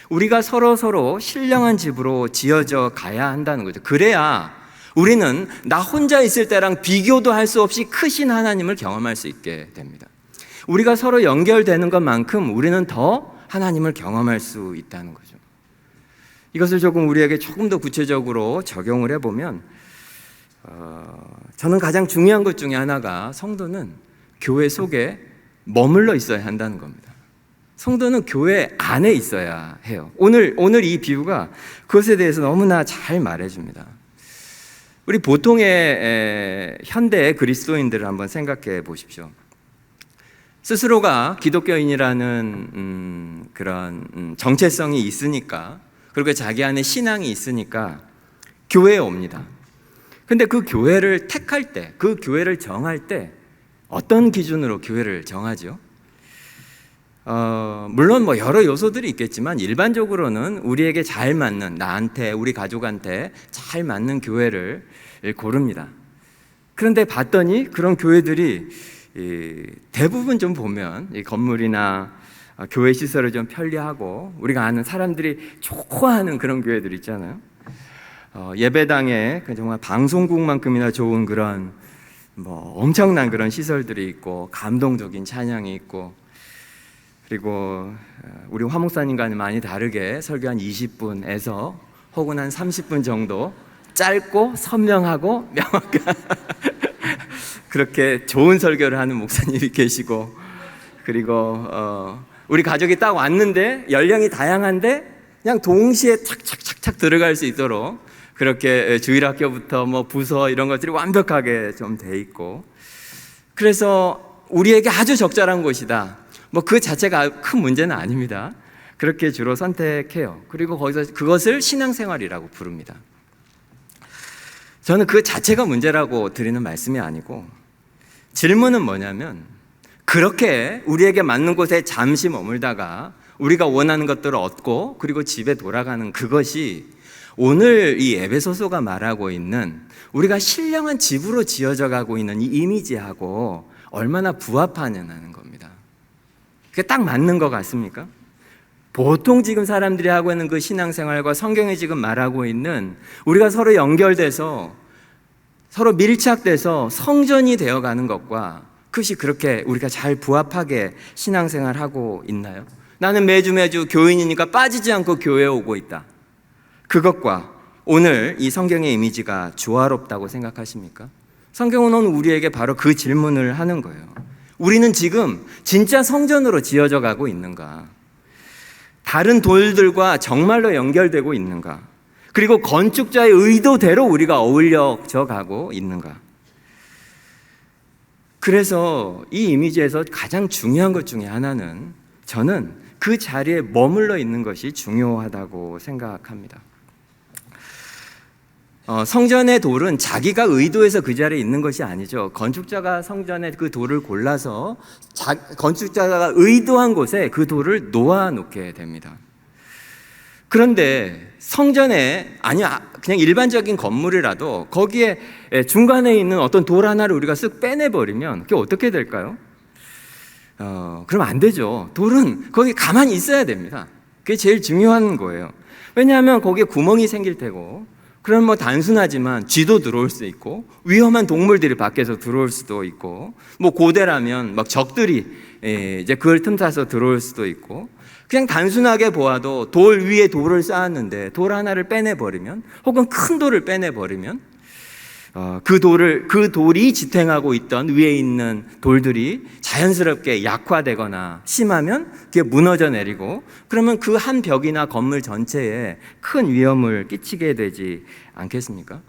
S1: 우리가 서로 신령한 집으로 지어져 가야 한다는 거죠. 그래야 우리는 나 혼자 있을 때랑 비교도 할 수 없이 크신 하나님을 경험할 수 있게 됩니다. 우리가 서로 연결되는 것만큼 우리는 더 하나님을 경험할 수 있다는 거죠. 이것을 우리에게 조금 더 구체적으로 적용을 해보면, 저는 가장 중요한 것 중에 하나가, 성도는 교회 속에 머물러 있어야 한다는 겁니다. 성도는 교회 안에 있어야 해요. 오늘 이 비유가 그것에 대해서 너무나 잘 말해줍니다. 우리 보통의 현대 그리스도인들을 한번 생각해 보십시오. 스스로가 기독교인이라는 그런 정체성이 있으니까, 그리고 자기 안에 신앙이 있으니까 교회에 옵니다. 근데 그 교회를 택할 때, 그 교회를 정할 때 어떤 기준으로 교회를 정하죠? 물론 여러 요소들이 있겠지만 일반적으로는 우리에게 잘 맞는, 나한테, 우리 가족한테 잘 맞는 교회를 고릅니다. 그런데 봤더니 그런 교회들이 대부분 좀 보면 이 건물이나 교회 시설을 좀 편리하고 우리가 아는 사람들이 좋아하는 그런 교회들 있잖아요. 예배당에 정말 방송국만큼이나 좋은 그런 엄청난 그런 시설들이 있고, 감동적인 찬양이 있고, 그리고 우리 화 목사님과는 많이 다르게 설교 한 20분에서 혹은 한 30분 정도 짧고 선명하고 명확한 그렇게 좋은 설교를 하는 목사님이 계시고, 그리고 우리 가족이 딱 왔는데 연령이 다양한데 그냥 동시에 착착착착 들어갈 수 있도록 그렇게 주일학교부터 부서 이런 것들이 완벽하게 좀 돼 있고, 그래서 우리에게 아주 적절한 곳이다, 그 자체가 큰 문제는 아닙니다. 그렇게 주로 선택해요. 그리고 거기서 그것을 신앙생활이라고 부릅니다. 저는 그 자체가 문제라고 드리는 말씀이 아니고, 질문은 뭐냐면, 그렇게 우리에게 맞는 곳에 잠시 머물다가 우리가 원하는 것들을 얻고 그리고 집에 돌아가는 그것이 오늘 이 에베소서가 말하고 있는 우리가 신령한 집으로 지어져 가고 있는 이 이미지하고 얼마나 부합하냐는 겁니다. 그게 딱 맞는 것 같습니까? 보통 지금 사람들이 하고 있는 그 신앙생활과 성경이 지금 말하고 있는 우리가 서로 연결돼서 서로 밀착돼서 성전이 되어가는 것과 그것이 그렇게 우리가 잘 부합하게 신앙생활하고 있나요? 나는 매주 교인이니까 빠지지 않고 교회에 오고 있다, 그것과 오늘 이 성경의 이미지가 조화롭다고 생각하십니까? 성경은 오늘 우리에게 바로 그 질문을 하는 거예요. 우리는 지금 진짜 성전으로 지어져 가고 있는가? 다른 돌들과 정말로 연결되고 있는가? 그리고 건축자의 의도대로 우리가 어울려져 가고 있는가? 그래서 이 이미지에서 가장 중요한 것 중에 하나는, 저는 그 자리에 머물러 있는 것이 중요하다고 생각합니다. 성전의 돌은 자기가 의도해서 그 자리에 있는 것이 아니죠. 건축자가 성전의 그 돌을 골라서 건축자가 의도한 곳에 그 돌을 놓아놓게 됩니다. 그런데 성전에, 그냥 일반적인 건물이라도 거기에 중간에 있는 어떤 돌 하나를 우리가 쓱 빼내버리면 그게 어떻게 될까요? 그럼 안 되죠. 돌은 거기 가만히 있어야 됩니다. 그게 제일 중요한 거예요. 왜냐하면 거기에 구멍이 생길 테고, 그럼 단순하지만 쥐도 들어올 수 있고, 위험한 동물들이 밖에서 들어올 수도 있고, 고대라면 적들이 이제 그걸 틈타서 들어올 수도 있고, 그냥 단순하게 보아도 돌 위에 돌을 쌓았는데 돌 하나를 빼내버리면, 혹은 큰 돌을 빼내버리면 그 돌이 지탱하고 있던 위에 있는 돌들이 자연스럽게 약화되거나 심하면 그게 무너져 내리고, 그러면 그 한 벽이나 건물 전체에 큰 위험을 끼치게 되지 않겠습니까?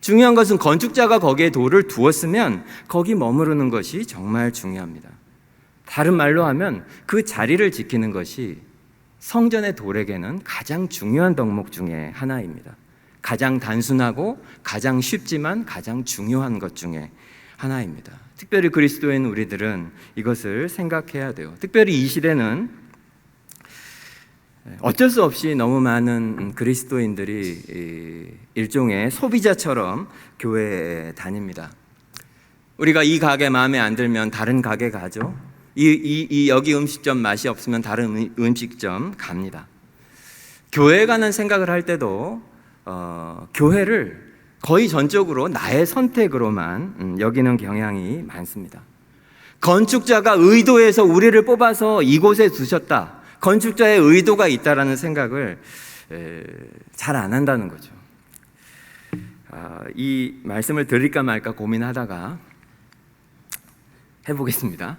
S1: 중요한 것은 건축자가 거기에 돌을 두었으면 거기 머무르는 것이 정말 중요합니다. 다른 말로 하면 그 자리를 지키는 것이 성전의 돌에게는 가장 중요한 덕목 중에 하나입니다. 가장 단순하고 가장 쉽지만 가장 중요한 것 중에 하나입니다. 특별히 그리스도인 우리들은 이것을 생각해야 돼요. 특별히 이 시대는 어쩔 수 없이 너무 많은 그리스도인들이 일종의 소비자처럼 교회에 다닙니다. 우리가 이 가게 마음에 안 들면 다른 가게 가죠. 여기 음식점 맛이 없으면 다른 음식점 갑니다. 교회 가는 생각을 할 때도 교회를 거의 전적으로 나의 선택으로만 여기는 경향이 많습니다. 건축자가 의도해서 우리를 뽑아서 이곳에 두셨다. 건축자의 의도가 있다라는 생각을 잘 안 한다는 거죠. 이 말씀을 드릴까 말까 고민하다가 해보겠습니다.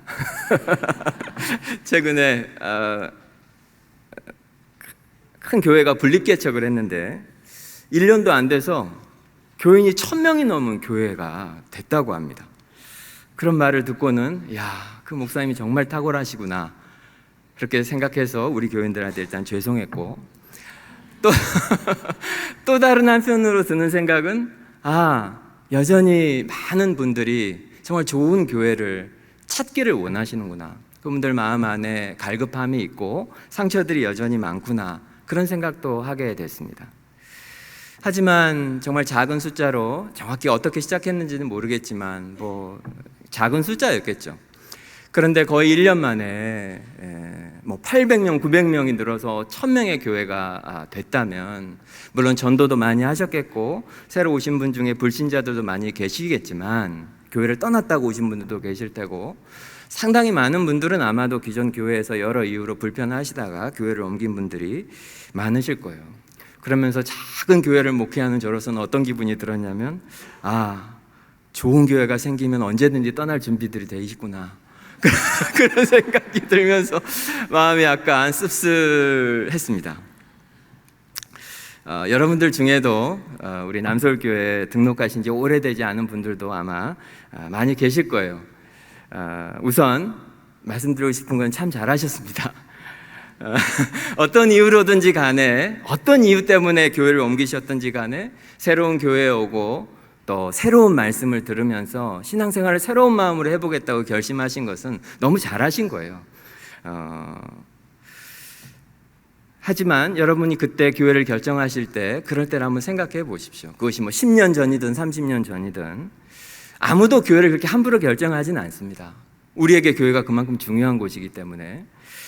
S1: 최근에 큰 교회가 분립개척을 했는데 1년도 안 돼서 교인이 1000명이 넘은 교회가 됐다고 합니다. 그런 말을 듣고는 야, 그 목사님이 정말 탁월하시구나 그렇게 생각해서 우리 교인들한테 일단 죄송했고, 또 다른 한편으로 드는 생각은 여전히 많은 분들이 정말 좋은 교회를 찾기를 원하시는구나, 그분들 마음 안에 갈급함이 있고 상처들이 여전히 많구나, 그런 생각도 하게 됐습니다. 하지만 정말 작은 숫자로, 정확히 어떻게 시작했는지는 모르겠지만 작은 숫자였겠죠. 그런데 거의 1년 만에 800명, 900명이 늘어서 1000명의 교회가 됐다면, 물론 전도도 많이 하셨겠고 새로 오신 분 중에 불신자들도 많이 계시겠지만 교회를 떠났다고 오신 분들도 계실 테고, 상당히 많은 분들은 아마도 기존 교회에서 여러 이유로 불편하시다가 교회를 옮긴 분들이 많으실 거예요. 그러면서 작은 교회를 목회하는 저로서는 어떤 기분이 들었냐면, 좋은 교회가 생기면 언제든지 떠날 준비들이 돼 있구나, 그런 생각이 들면서 마음이 약간 씁쓸했습니다. 여러분들 중에도 우리 남서울교회 등록하신 지 오래되지 않은 분들도 아마 많이 계실 거예요. 우선 말씀드리고 싶은 건 참 잘하셨습니다. 어떤 이유로든지 간에, 어떤 이유 때문에 교회를 옮기셨든지 간에 새로운 교회에 오고 또 새로운 말씀을 들으면서 신앙생활을 새로운 마음으로 해보겠다고 결심하신 것은 너무 잘하신 거예요. 하지만 여러분이 그때 교회를 결정하실 때 그럴 때를 한번 생각해 보십시오. 그것이 10년 전이든 30년 전이든 아무도 교회를 그렇게 함부로 결정하지는 않습니다. 우리에게 교회가 그만큼 중요한 곳이기 때문에.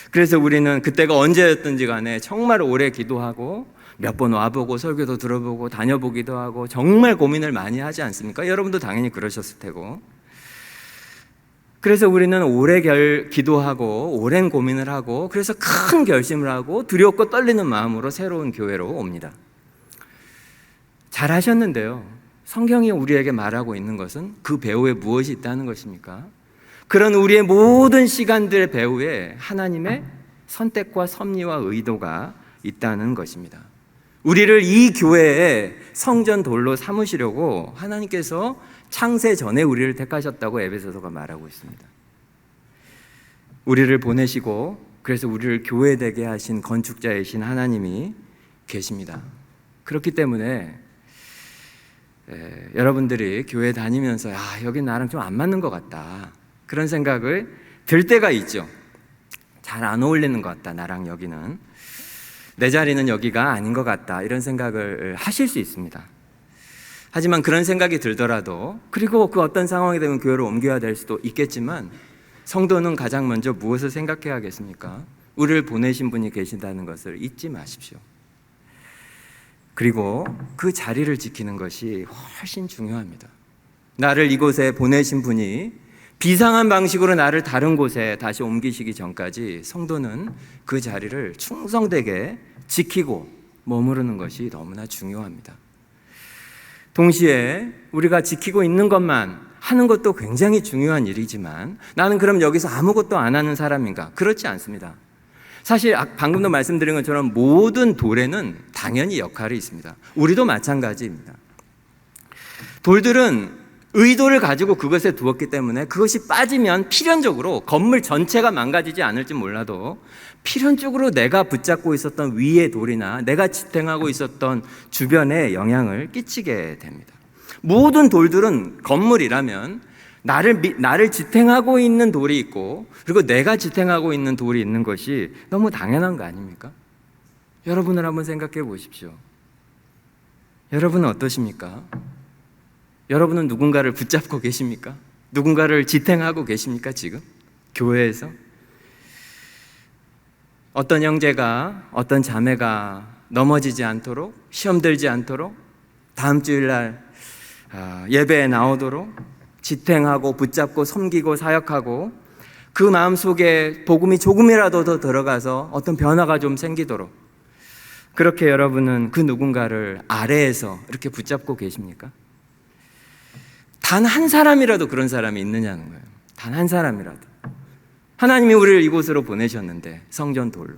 S1: 그래서 우리는 그때가 언제였든지 간에 정말 오래 기도하고 몇 번 와보고 설교도 들어보고 다녀보기도 하고 정말 고민을 많이 하지 않습니까? 여러분도 당연히 그러셨을 테고. 그래서 우리는 오래 기도하고 오랜 고민을 하고, 그래서 큰 결심을 하고 두렵고 떨리는 마음으로 새로운 교회로 옵니다. 잘하셨는데요, 성경이 우리에게 말하고 있는 것은 그 배후에 무엇이 있다는 것입니까? 그런 우리의 모든 시간들의 배후에 하나님의 선택과 섭리와 의도가 있다는 것입니다. 우리를 이 교회의 성전 돌로 삼으시려고 하나님께서 창세 전에 우리를 택하셨다고 에베소서가 말하고 있습니다. 우리를 보내시고 그래서 우리를 교회되게 하신 건축자이신 하나님이 계십니다. 그렇기 때문에 여러분들이 교회 다니면서 여기 나랑 좀 안 맞는 것 같다, 그런 생각을 들 때가 있죠. 잘 안 어울리는 것 같다, 나랑 여기는. 내 자리는 여기가 아닌 것 같다, 이런 생각을 하실 수 있습니다. 하지만 그런 생각이 들더라도, 그리고 그 어떤 상황이 되면 교회를 옮겨야 될 수도 있겠지만, 성도는 가장 먼저 무엇을 생각해야겠습니까? 우리를 보내신 분이 계신다는 것을 잊지 마십시오. 그리고 그 자리를 지키는 것이 훨씬 중요합니다. 나를 이곳에 보내신 분이 비상한 방식으로 나를 다른 곳에 다시 옮기시기 전까지 성도는 그 자리를 충성되게 지키고 머무르는 것이 너무나 중요합니다. 동시에 우리가 지키고 있는 것만 하는 것도 굉장히 중요한 일이지만, 나는 그럼 여기서 아무것도 안 하는 사람인가? 그렇지 않습니다. 사실 방금도 말씀드린 것처럼 모든 돌에는 당연히 역할이 있습니다. 우리도 마찬가지입니다. 돌들은 의도를 가지고 그것에 두었기 때문에 그것이 빠지면 필연적으로 건물 전체가 망가지지 않을지 몰라도 필연적으로 내가 붙잡고 있었던 위의 돌이나 내가 지탱하고 있었던 주변에 영향을 끼치게 됩니다. 모든 돌들은 건물이라면 나를 지탱하고 있는 돌이 있고 그리고 내가 지탱하고 있는 돌이 있는 것이 너무 당연한 거 아닙니까? 여러분을 한번 생각해 보십시오. 여러분은 어떠십니까? 여러분은 누군가를 붙잡고 계십니까? 누군가를 지탱하고 계십니까? 지금? 교회에서? 어떤 형제가, 어떤 자매가 넘어지지 않도록, 시험 들지 않도록, 다음 주일날 예배에 나오도록 지탱하고 붙잡고 섬기고 사역하고 그 마음속에 복음이 조금이라도 더 들어가서 어떤 변화가 좀 생기도록 그렇게 여러분은 그 누군가를 아래에서 이렇게 붙잡고 계십니까? 단 한 사람이라도 그런 사람이 있느냐는 거예요. 단 한 사람이라도. 하나님이 우리를 이곳으로 보내셨는데 성전 돌로.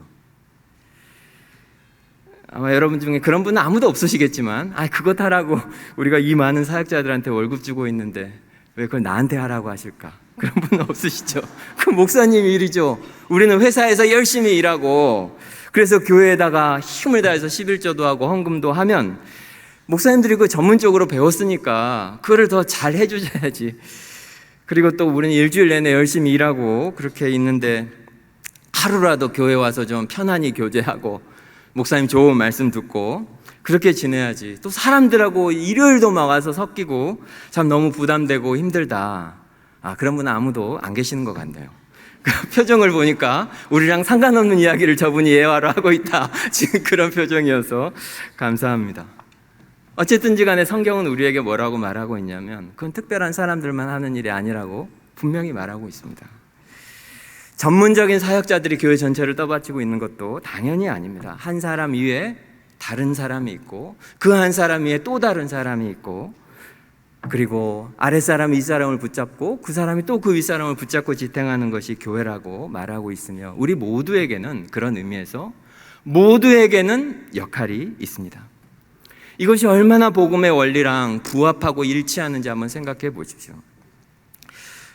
S1: 아마 여러분 중에 그런 분은 아무도 없으시겠지만 그것 하라고 우리가 이 많은 사역자들한테 월급 주고 있는데 왜 그걸 나한테 하라고 하실까? 그런 분은 없으시죠? 그 목사님 일이죠. 우리는 회사에서 열심히 일하고 그래서 교회에다가 힘을 다해서 11조도 하고 헌금도 하면 목사님들이 그 전문적으로 배웠으니까 그거를 더 잘 해주셔야지. 그리고 또 우리는 일주일 내내 열심히 일하고 그렇게 있는데 하루라도 교회 와서 좀 편안히 교제하고 목사님 좋은 말씀 듣고 그렇게 지내야지. 또 사람들하고 일요일도 막 와서 섞이고 참 너무 부담되고 힘들다. 그런 분은 아무도 안 계시는 것 같네요. 그 표정을 보니까 우리랑 상관없는 이야기를 저분이 예화로 하고 있다. 지금 그런 표정이어서 감사합니다. 어쨌든지 간에 성경은 우리에게 뭐라고 말하고 있냐면 그건 특별한 사람들만 하는 일이 아니라고 분명히 말하고 있습니다. 전문적인 사역자들이 교회 전체를 떠받치고 있는 것도 당연히 아닙니다. 한 사람 위에 다른 사람이 있고 그 한 사람 위에 또 다른 사람이 있고 그리고 아랫사람이 윗사람을 붙잡고 그 사람이 또 그 윗사람을 붙잡고 지탱하는 것이 교회라고 말하고 있으며 우리 모두에게는 그런 의미에서 모두에게는 역할이 있습니다. 이것이 얼마나 복음의 원리랑 부합하고 일치하는지 한번 생각해 보십시오.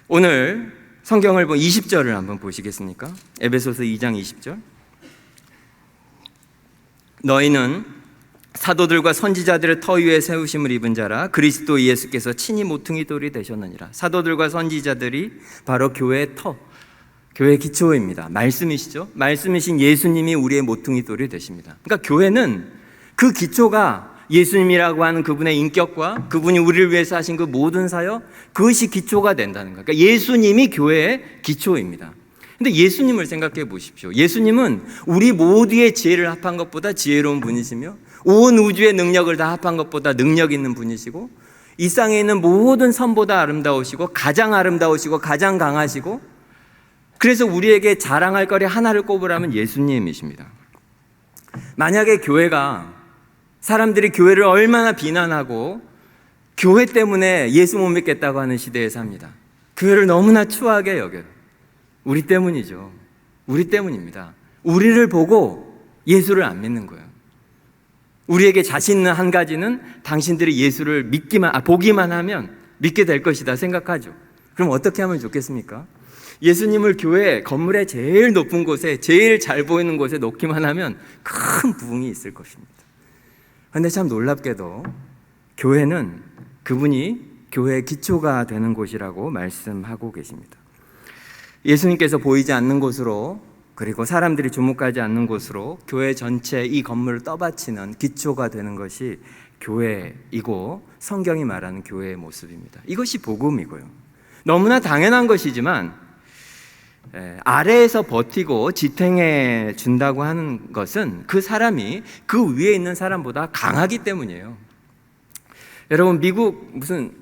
S1: 오늘 성경을 보면 20절을 한번 보시겠습니까? 에베소서 2장 20절. 너희는 사도들과 선지자들의 터 위에 세우심을 입은 자라 그리스도 예수께서 친히 모퉁이 돌이 되셨느니라. 사도들과 선지자들이 바로 교회의 터, 교회의 기초입니다. 말씀이시죠? 말씀이신 예수님이 우리의 모퉁이 돌이 되십니다. 그러니까 교회는 그 기초가 예수님이라고 하는 그분의 인격과 그분이 우리를 위해서 하신 그 모든 사역, 그것이 기초가 된다는 거예요. 그러니까 예수님이 교회의 기초입니다. 근데 예수님을 생각해 보십시오. 예수님은 우리 모두의 지혜를 합한 것보다 지혜로운 분이시며 온 우주의 능력을 다 합한 것보다 능력 있는 분이시고 이 땅에 있는 모든 선보다 아름다우시고 가장 아름다우시고 가장 강하시고 그래서 우리에게 자랑할 거리 하나를 꼽으라면 예수님이십니다. 만약에 교회가 사람들이 교회를 얼마나 비난하고 교회 때문에 예수 못 믿겠다고 하는 시대에 삽니다. 교회를 너무나 추하게 여겨요. 우리 때문이죠. 우리 때문입니다. 우리를 보고 예수를 안 믿는 거예요. 우리에게 자신 있는 한 가지는 당신들이 예수를 보기만 하면 믿게 될 것이다 생각하죠. 그럼 어떻게 하면 좋겠습니까? 예수님을 교회 건물의 제일 높은 곳에 제일 잘 보이는 곳에 놓기만 하면 큰 부흥이 있을 것입니다. 그런데 참 놀랍게도 교회는 그분이 교회의 기초가 되는 곳이라고 말씀하고 계십니다. 예수님께서 보이지 않는 곳으로 그리고 사람들이 주목하지 않는 곳으로 교회 전체 이 건물을 떠받치는 기초가 되는 것이 교회이고 성경이 말하는 교회의 모습입니다. 이것이 복음이고요. 너무나 당연한 것이지만 아래에서 버티고 지탱해 준다고 하는 것은 그 사람이 그 위에 있는 사람보다 강하기 때문이에요. 여러분 미국 무슨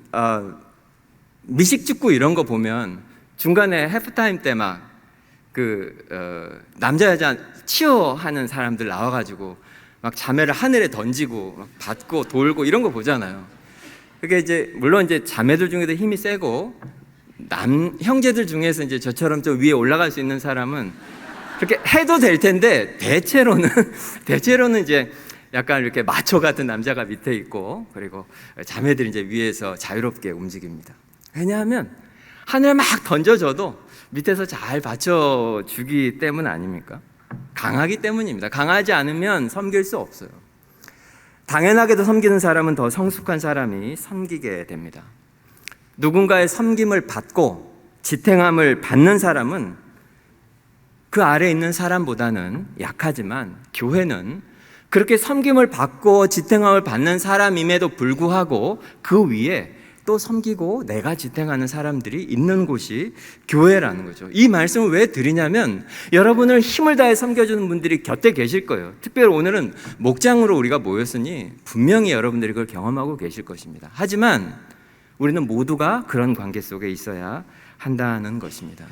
S1: 미식축구 이런 거 보면 중간에 해프타임 때 막 남자 여자 치어하는 사람들 나와가지고 막 자매를 하늘에 던지고 막 받고 돌고 이런 거 보잖아요. 그게 이제 물론 이제 자매들 중에도 힘이 세고 형제들 중에서 이제 저처럼 좀 위에 올라갈 수 있는 사람은 그렇게 해도 될 텐데 대체로는 이제 약간 이렇게 마초 같은 남자가 밑에 있고, 그리고 자매들이 이제 위에서 자유롭게 움직입니다. 왜냐하면 하늘에 막 던져줘도 밑에서 잘 받쳐주기 때문 아닙니까? 강하기 때문입니다. 강하지 않으면 섬길 수 없어요. 당연하게도 섬기는 사람은 더 성숙한 사람이 섬기게 됩니다. 누군가의 섬김을 받고 지탱함을 받는 사람은 그 아래에 있는 사람보다는 약하지만, 교회는 그렇게 섬김을 받고 지탱함을 받는 사람임에도 불구하고 그 위에 또 섬기고 내가 지탱하는 사람들이 있는 곳이 교회라는 거죠. 이 말씀을 왜 드리냐면, 여러분을 힘을 다해 섬겨주는 분들이 곁에 계실 거예요. 특별히 오늘은 목장으로 우리가 모였으니 분명히 여러분들이 그걸 경험하고 계실 것입니다. 하지만 우리는 모두가 그런 관계 속에 있어야 한다는 것입니다.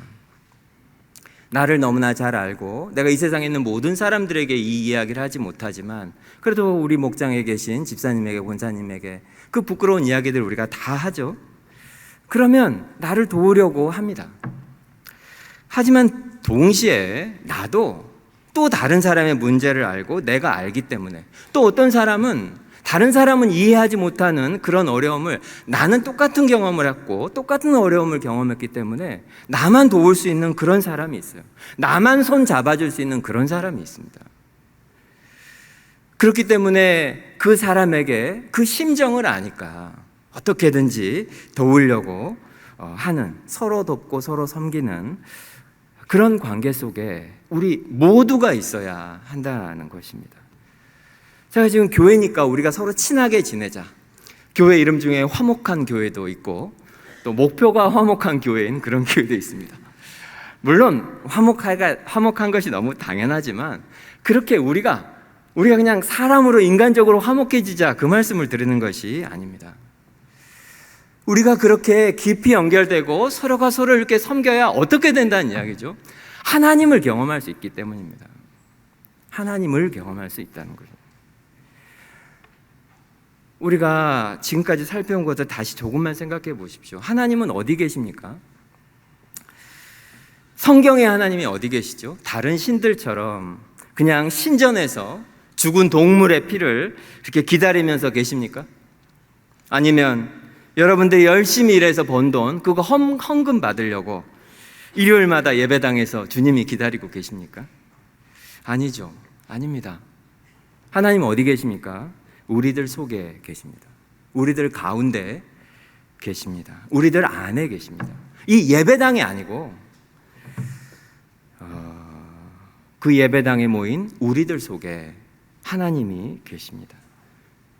S1: 나를 너무나 잘 알고 내가 이 세상에 있는 모든 사람들에게 이 이야기를 하지 못하지만, 그래도 우리 목장에 계신 집사님에게, 권사님에게 그 부끄러운 이야기들을 우리가 다 하죠. 그러면 나를 도우려고 합니다. 하지만 동시에 나도 또 다른 사람의 문제를 알고 내가 알기 때문에, 또 어떤 사람은 다른 사람은 이해하지 못하는 그런 어려움을 나는 똑같은 경험을 했고 똑같은 어려움을 경험했기 때문에 나만 도울 수 있는 그런 사람이 있어요. 나만 손 잡아줄 수 있는 그런 사람이 있습니다. 그렇기 때문에 그 사람에게 그 심정을 아니까 어떻게든지 도우려고 하는, 서로 돕고 서로 섬기는 그런 관계 속에 우리 모두가 있어야 한다는 것입니다. 제가 지금 교회니까 우리가 서로 친하게 지내자. 교회 이름 중에 화목한 교회도 있고 또 목표가 화목한 교회인 그런 교회도 있습니다. 물론 화목한 것이 너무 당연하지만, 그렇게 우리가 그냥 사람으로 인간적으로 화목해지자, 그 말씀을 드리는 것이 아닙니다. 우리가 그렇게 깊이 연결되고 서로가 서로를 이렇게 섬겨야 어떻게 된다는 이야기죠? 하나님을 경험할 수 있기 때문입니다. 하나님을 경험할 수 있다는 거죠. 우리가 지금까지 살펴온 것을 다시 조금만 생각해 보십시오. 하나님은 어디 계십니까? 성경의 하나님이 어디 계시죠? 다른 신들처럼 그냥 신전에서 죽은 동물의 피를 이렇게 기다리면서 계십니까? 아니면 여러분들이 열심히 일해서 번 돈 그거 헌금 받으려고 일요일마다 예배당에서 주님이 기다리고 계십니까? 아니죠. 아닙니다. 하나님 어디 계십니까? 우리들 속에 계십니다. 우리들 가운데 계십니다. 우리들 안에 계십니다. 이 예배당이 아니고 그 예배당에 모인 우리들 속에 하나님이 계십니다.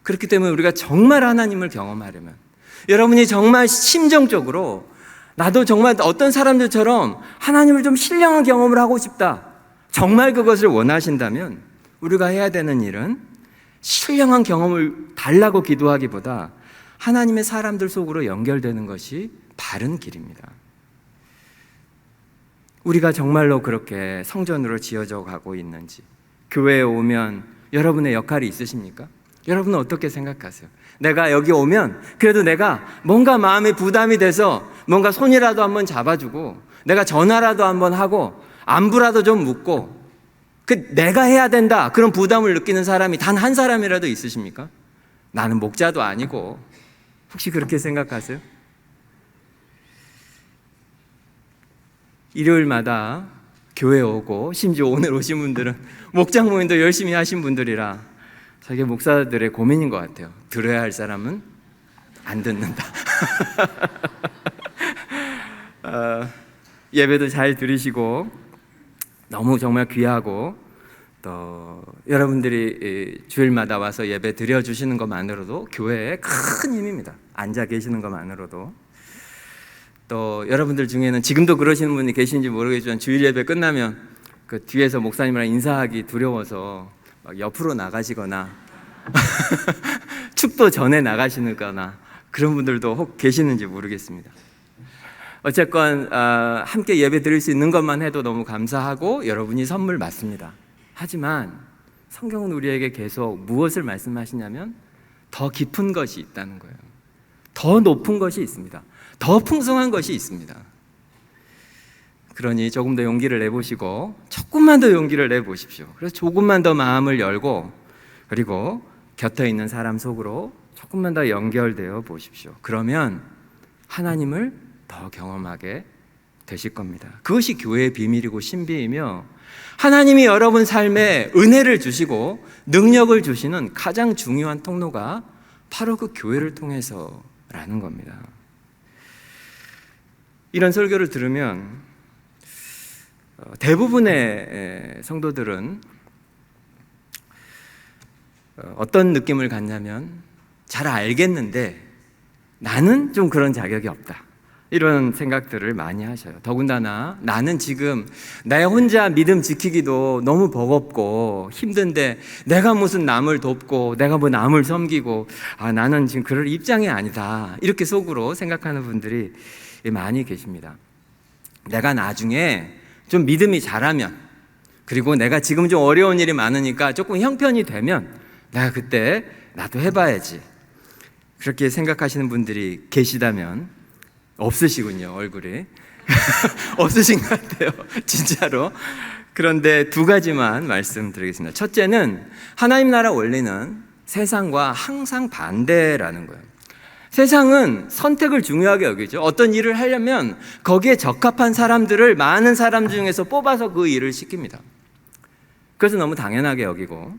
S1: 그렇기 때문에 우리가 정말 하나님을 경험하려면, 여러분이 정말 심정적으로 나도 정말 어떤 사람들처럼 하나님을 좀 신령한 경험을 하고 싶다, 정말 그것을 원하신다면 우리가 해야 되는 일은 신령한 경험을 달라고 기도하기보다 하나님의 사람들 속으로 연결되는 것이 바른 길입니다. 우리가 정말로 그렇게 성전으로 지어져 가고 있는지, 교회에 오면 여러분의 역할이 있으십니까? 여러분은 어떻게 생각하세요? 내가 여기 오면 그래도 내가 뭔가 마음에 부담이 돼서 뭔가 손이라도 한번 잡아주고, 내가 전화라도 한번 하고 안부라도 좀 묻고, 내가 해야 된다, 그런 부담을 느끼는 사람이 단 한 사람이라도 있으십니까? 나는 목자도 아니고. 혹시 그렇게 생각하세요? 일요일마다 교회 오고, 심지어 오늘 오신 분들은 목장 모임도 열심히 하신 분들이라 저게 목사들의 고민인 것 같아요. 들어야 할 사람은 안 듣는다. 예배도 잘 들으시고 너무 정말 귀하고, 또 여러분들이 주일마다 와서 예배 드려주시는 것만으로도 교회에 큰 힘입니다. 앉아 계시는 것만으로도. 또 여러분들 중에는 지금도 그러시는 분이 계신지 모르겠지만, 주일 예배 끝나면 그 뒤에서 목사님이랑 인사하기 두려워서 막 옆으로 나가시거나 축도 전에 나가시거나 그런 분들도 혹 계시는지 모르겠습니다. 어쨌건 함께 예배 드릴 수 있는 것만 해도 너무 감사하고 여러분이 선물 맞습니다. 하지만 성경은 우리에게 계속 무엇을 말씀하시냐면 더 깊은 것이 있다는 거예요. 더 높은 것이 있습니다. 더 풍성한 것이 있습니다. 그러니 조금 더 용기를 내보시고, 조금만 더 용기를 내보십시오. 그래서 조금만 더 마음을 열고 그리고 곁에 있는 사람 속으로 조금만 더 연결되어 보십시오. 그러면 하나님을 더 경험하게 되실 겁니다. 그것이 교회의 비밀이고 신비이며 하나님이 여러분 삶에 은혜를 주시고 능력을 주시는 가장 중요한 통로가 바로 그 교회를 통해서라는 겁니다. 이런 설교를 들으면 대부분의 성도들은 어떤 느낌을 갖냐면 잘 알겠는데 나는 좀 그런 자격이 없다, 이런 생각들을 많이 하셔요. 더군다나 나는 지금 나 혼자 믿음 지키기도 너무 버겁고 힘든데 내가 무슨 남을 돕고 내가 뭐 남을 섬기고 나는 지금 그럴 입장이 아니다, 이렇게 속으로 생각하는 분들이 많이 계십니다. 내가 나중에 좀 믿음이 자라면, 그리고 내가 지금 좀 어려운 일이 많으니까 조금 형편이 되면 내가 그때 나도 해봐야지, 그렇게 생각하시는 분들이 계시다면 없으시군요, 얼굴이. 없으신 것 같아요, 진짜로. 그런데 두 가지만 말씀드리겠습니다. 첫째는 하나님 나라 원리는 세상과 항상 반대라는 거예요. 세상은 선택을 중요하게 여기죠. 어떤 일을 하려면 거기에 적합한 사람들을 많은 사람 중에서 뽑아서 그 일을 시킵니다. 그래서 너무 당연하게 여기고,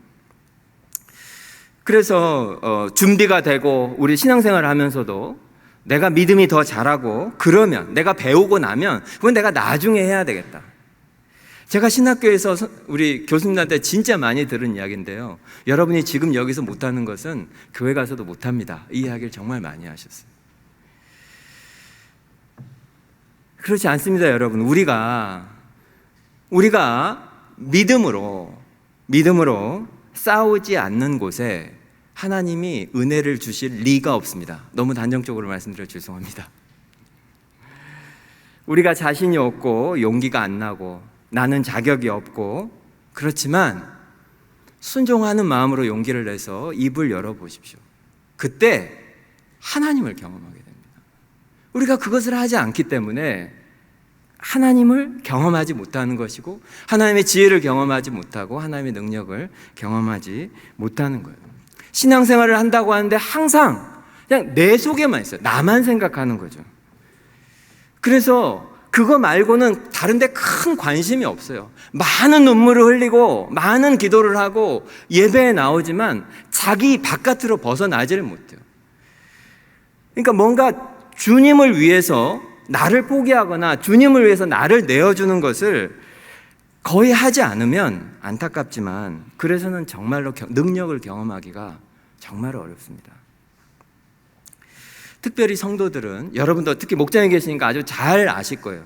S1: 그래서 준비가 되고 우리 신앙생활을 하면서도 내가 믿음이 더 자라고 그러면, 내가 배우고 나면 그건 내가 나중에 해야 되겠다. 제가 신학교에서 우리 교수님한테 진짜 많이 들은 이야기인데요, 여러분이 지금 여기서 못하는 것은 교회 가서도 못합니다, 이 이야기를 정말 많이 하셨어요. 그렇지 않습니다, 여러분. 우리가 믿음으로 싸우지 않는 곳에 하나님이 은혜를 주실 리가 없습니다. 너무 단정적으로 말씀드려 죄송합니다. 우리가 자신이 없고 용기가 안 나고 나는 자격이 없고 그렇지만 순종하는 마음으로 용기를 내서 입을 열어보십시오. 그때 하나님을 경험하게 됩니다. 우리가 그것을 하지 않기 때문에 하나님을 경험하지 못하는 것이고, 하나님의 지혜를 경험하지 못하고 하나님의 능력을 경험하지 못하는 거예요. 신앙생활을 한다고 하는데 항상 그냥 내 속에만 있어요. 나만 생각하는 거죠. 그래서 그거 말고는 다른 데 큰 관심이 없어요. 많은 눈물을 흘리고 많은 기도를 하고 예배에 나오지만 자기 바깥으로 벗어나지를 못해요. 그러니까 뭔가 주님을 위해서 나를 포기하거나 주님을 위해서 나를 내어주는 것을 거의 하지 않으면, 안타깝지만 그래서는 정말로 능력을 경험하기가 정말 어렵습니다. 특별히 성도들은, 여러분도 특히 목장에 계시니까 아주 잘 아실 거예요.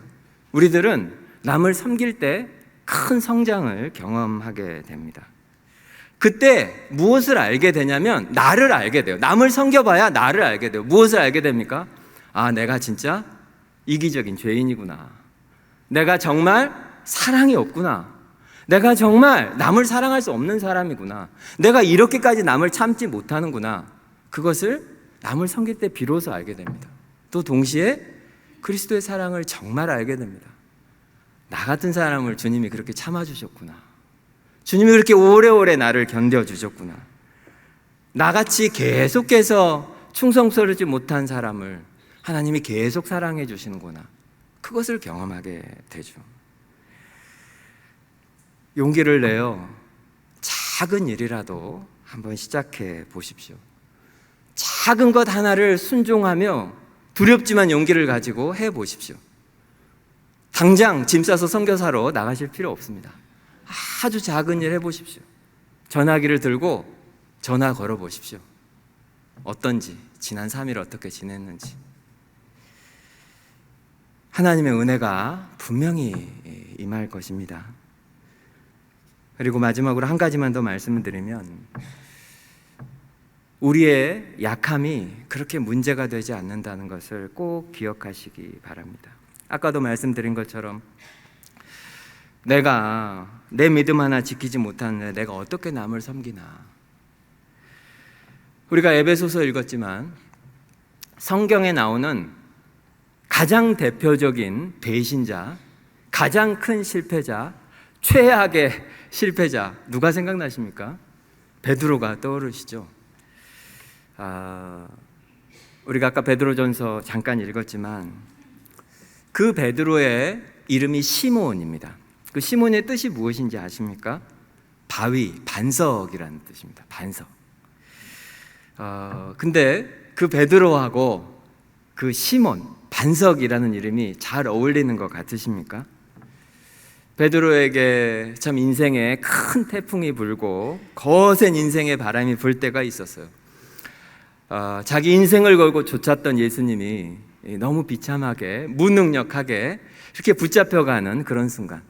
S1: 우리들은 남을 섬길 때 큰 성장을 경험하게 됩니다. 그때 무엇을 알게 되냐면 나를 알게 돼요. 남을 섬겨봐야 나를 알게 돼요. 무엇을 알게 됩니까? 내가 진짜 이기적인 죄인이구나. 내가 정말 사랑이 없구나. 내가 정말 남을 사랑할 수 없는 사람이구나. 내가 이렇게까지 남을 참지 못하는구나. 그것을 남을 섬길 때 비로소 알게 됩니다. 또 동시에 그리스도의 사랑을 정말 알게 됩니다. 나 같은 사람을 주님이 그렇게 참아주셨구나. 주님이 그렇게 오래오래 나를 견뎌주셨구나. 나같이 계속해서 충성스럽지 못한 사람을 하나님이 계속 사랑해 주시는구나. 그것을 경험하게 되죠. 용기를 내어 작은 일이라도 한번 시작해 보십시오. 작은 것 하나를 순종하며 두렵지만 용기를 가지고 해 보십시오. 당장 짐 싸서 선교사로 나가실 필요 없습니다. 아주 작은 일 해보십시오. 전화기를 들고 전화 걸어 보십시오. 어떤지, 지난 3일 어떻게 지냈는지. 하나님의 은혜가 분명히 임할 것입니다. 그리고 마지막으로 한 가지만 더 말씀을 드리면, 우리의 약함이 그렇게 문제가 되지 않는다는 것을 꼭 기억하시기 바랍니다. 아까도 말씀드린 것처럼 내가 내 믿음 하나 지키지 못하는데 내가 어떻게 남을 섬기나. 우리가 에베소서 읽었지만 성경에 나오는 가장 대표적인 배신자, 가장 큰 실패자, 최악의 실패자 누가 생각나십니까? 베드로가 떠오르시죠. 우리가 아까 베드로전서 잠깐 읽었지만 그 베드로의 이름이 시몬입니다. 그 시몬의 뜻이 무엇인지 아십니까? 바위, 반석이라는 뜻입니다. 반석. 근데 그 베드로하고 그 시몬, 반석이라는 이름이 잘 어울리는 것 같으십니까? 베드로에게 참 인생에 큰 태풍이 불고 거센 인생의 바람이 불 때가 있었어요. 자기 인생을 걸고 쫓았던 예수님이 너무 비참하게 무능력하게 이렇게 붙잡혀가는 그런 순간,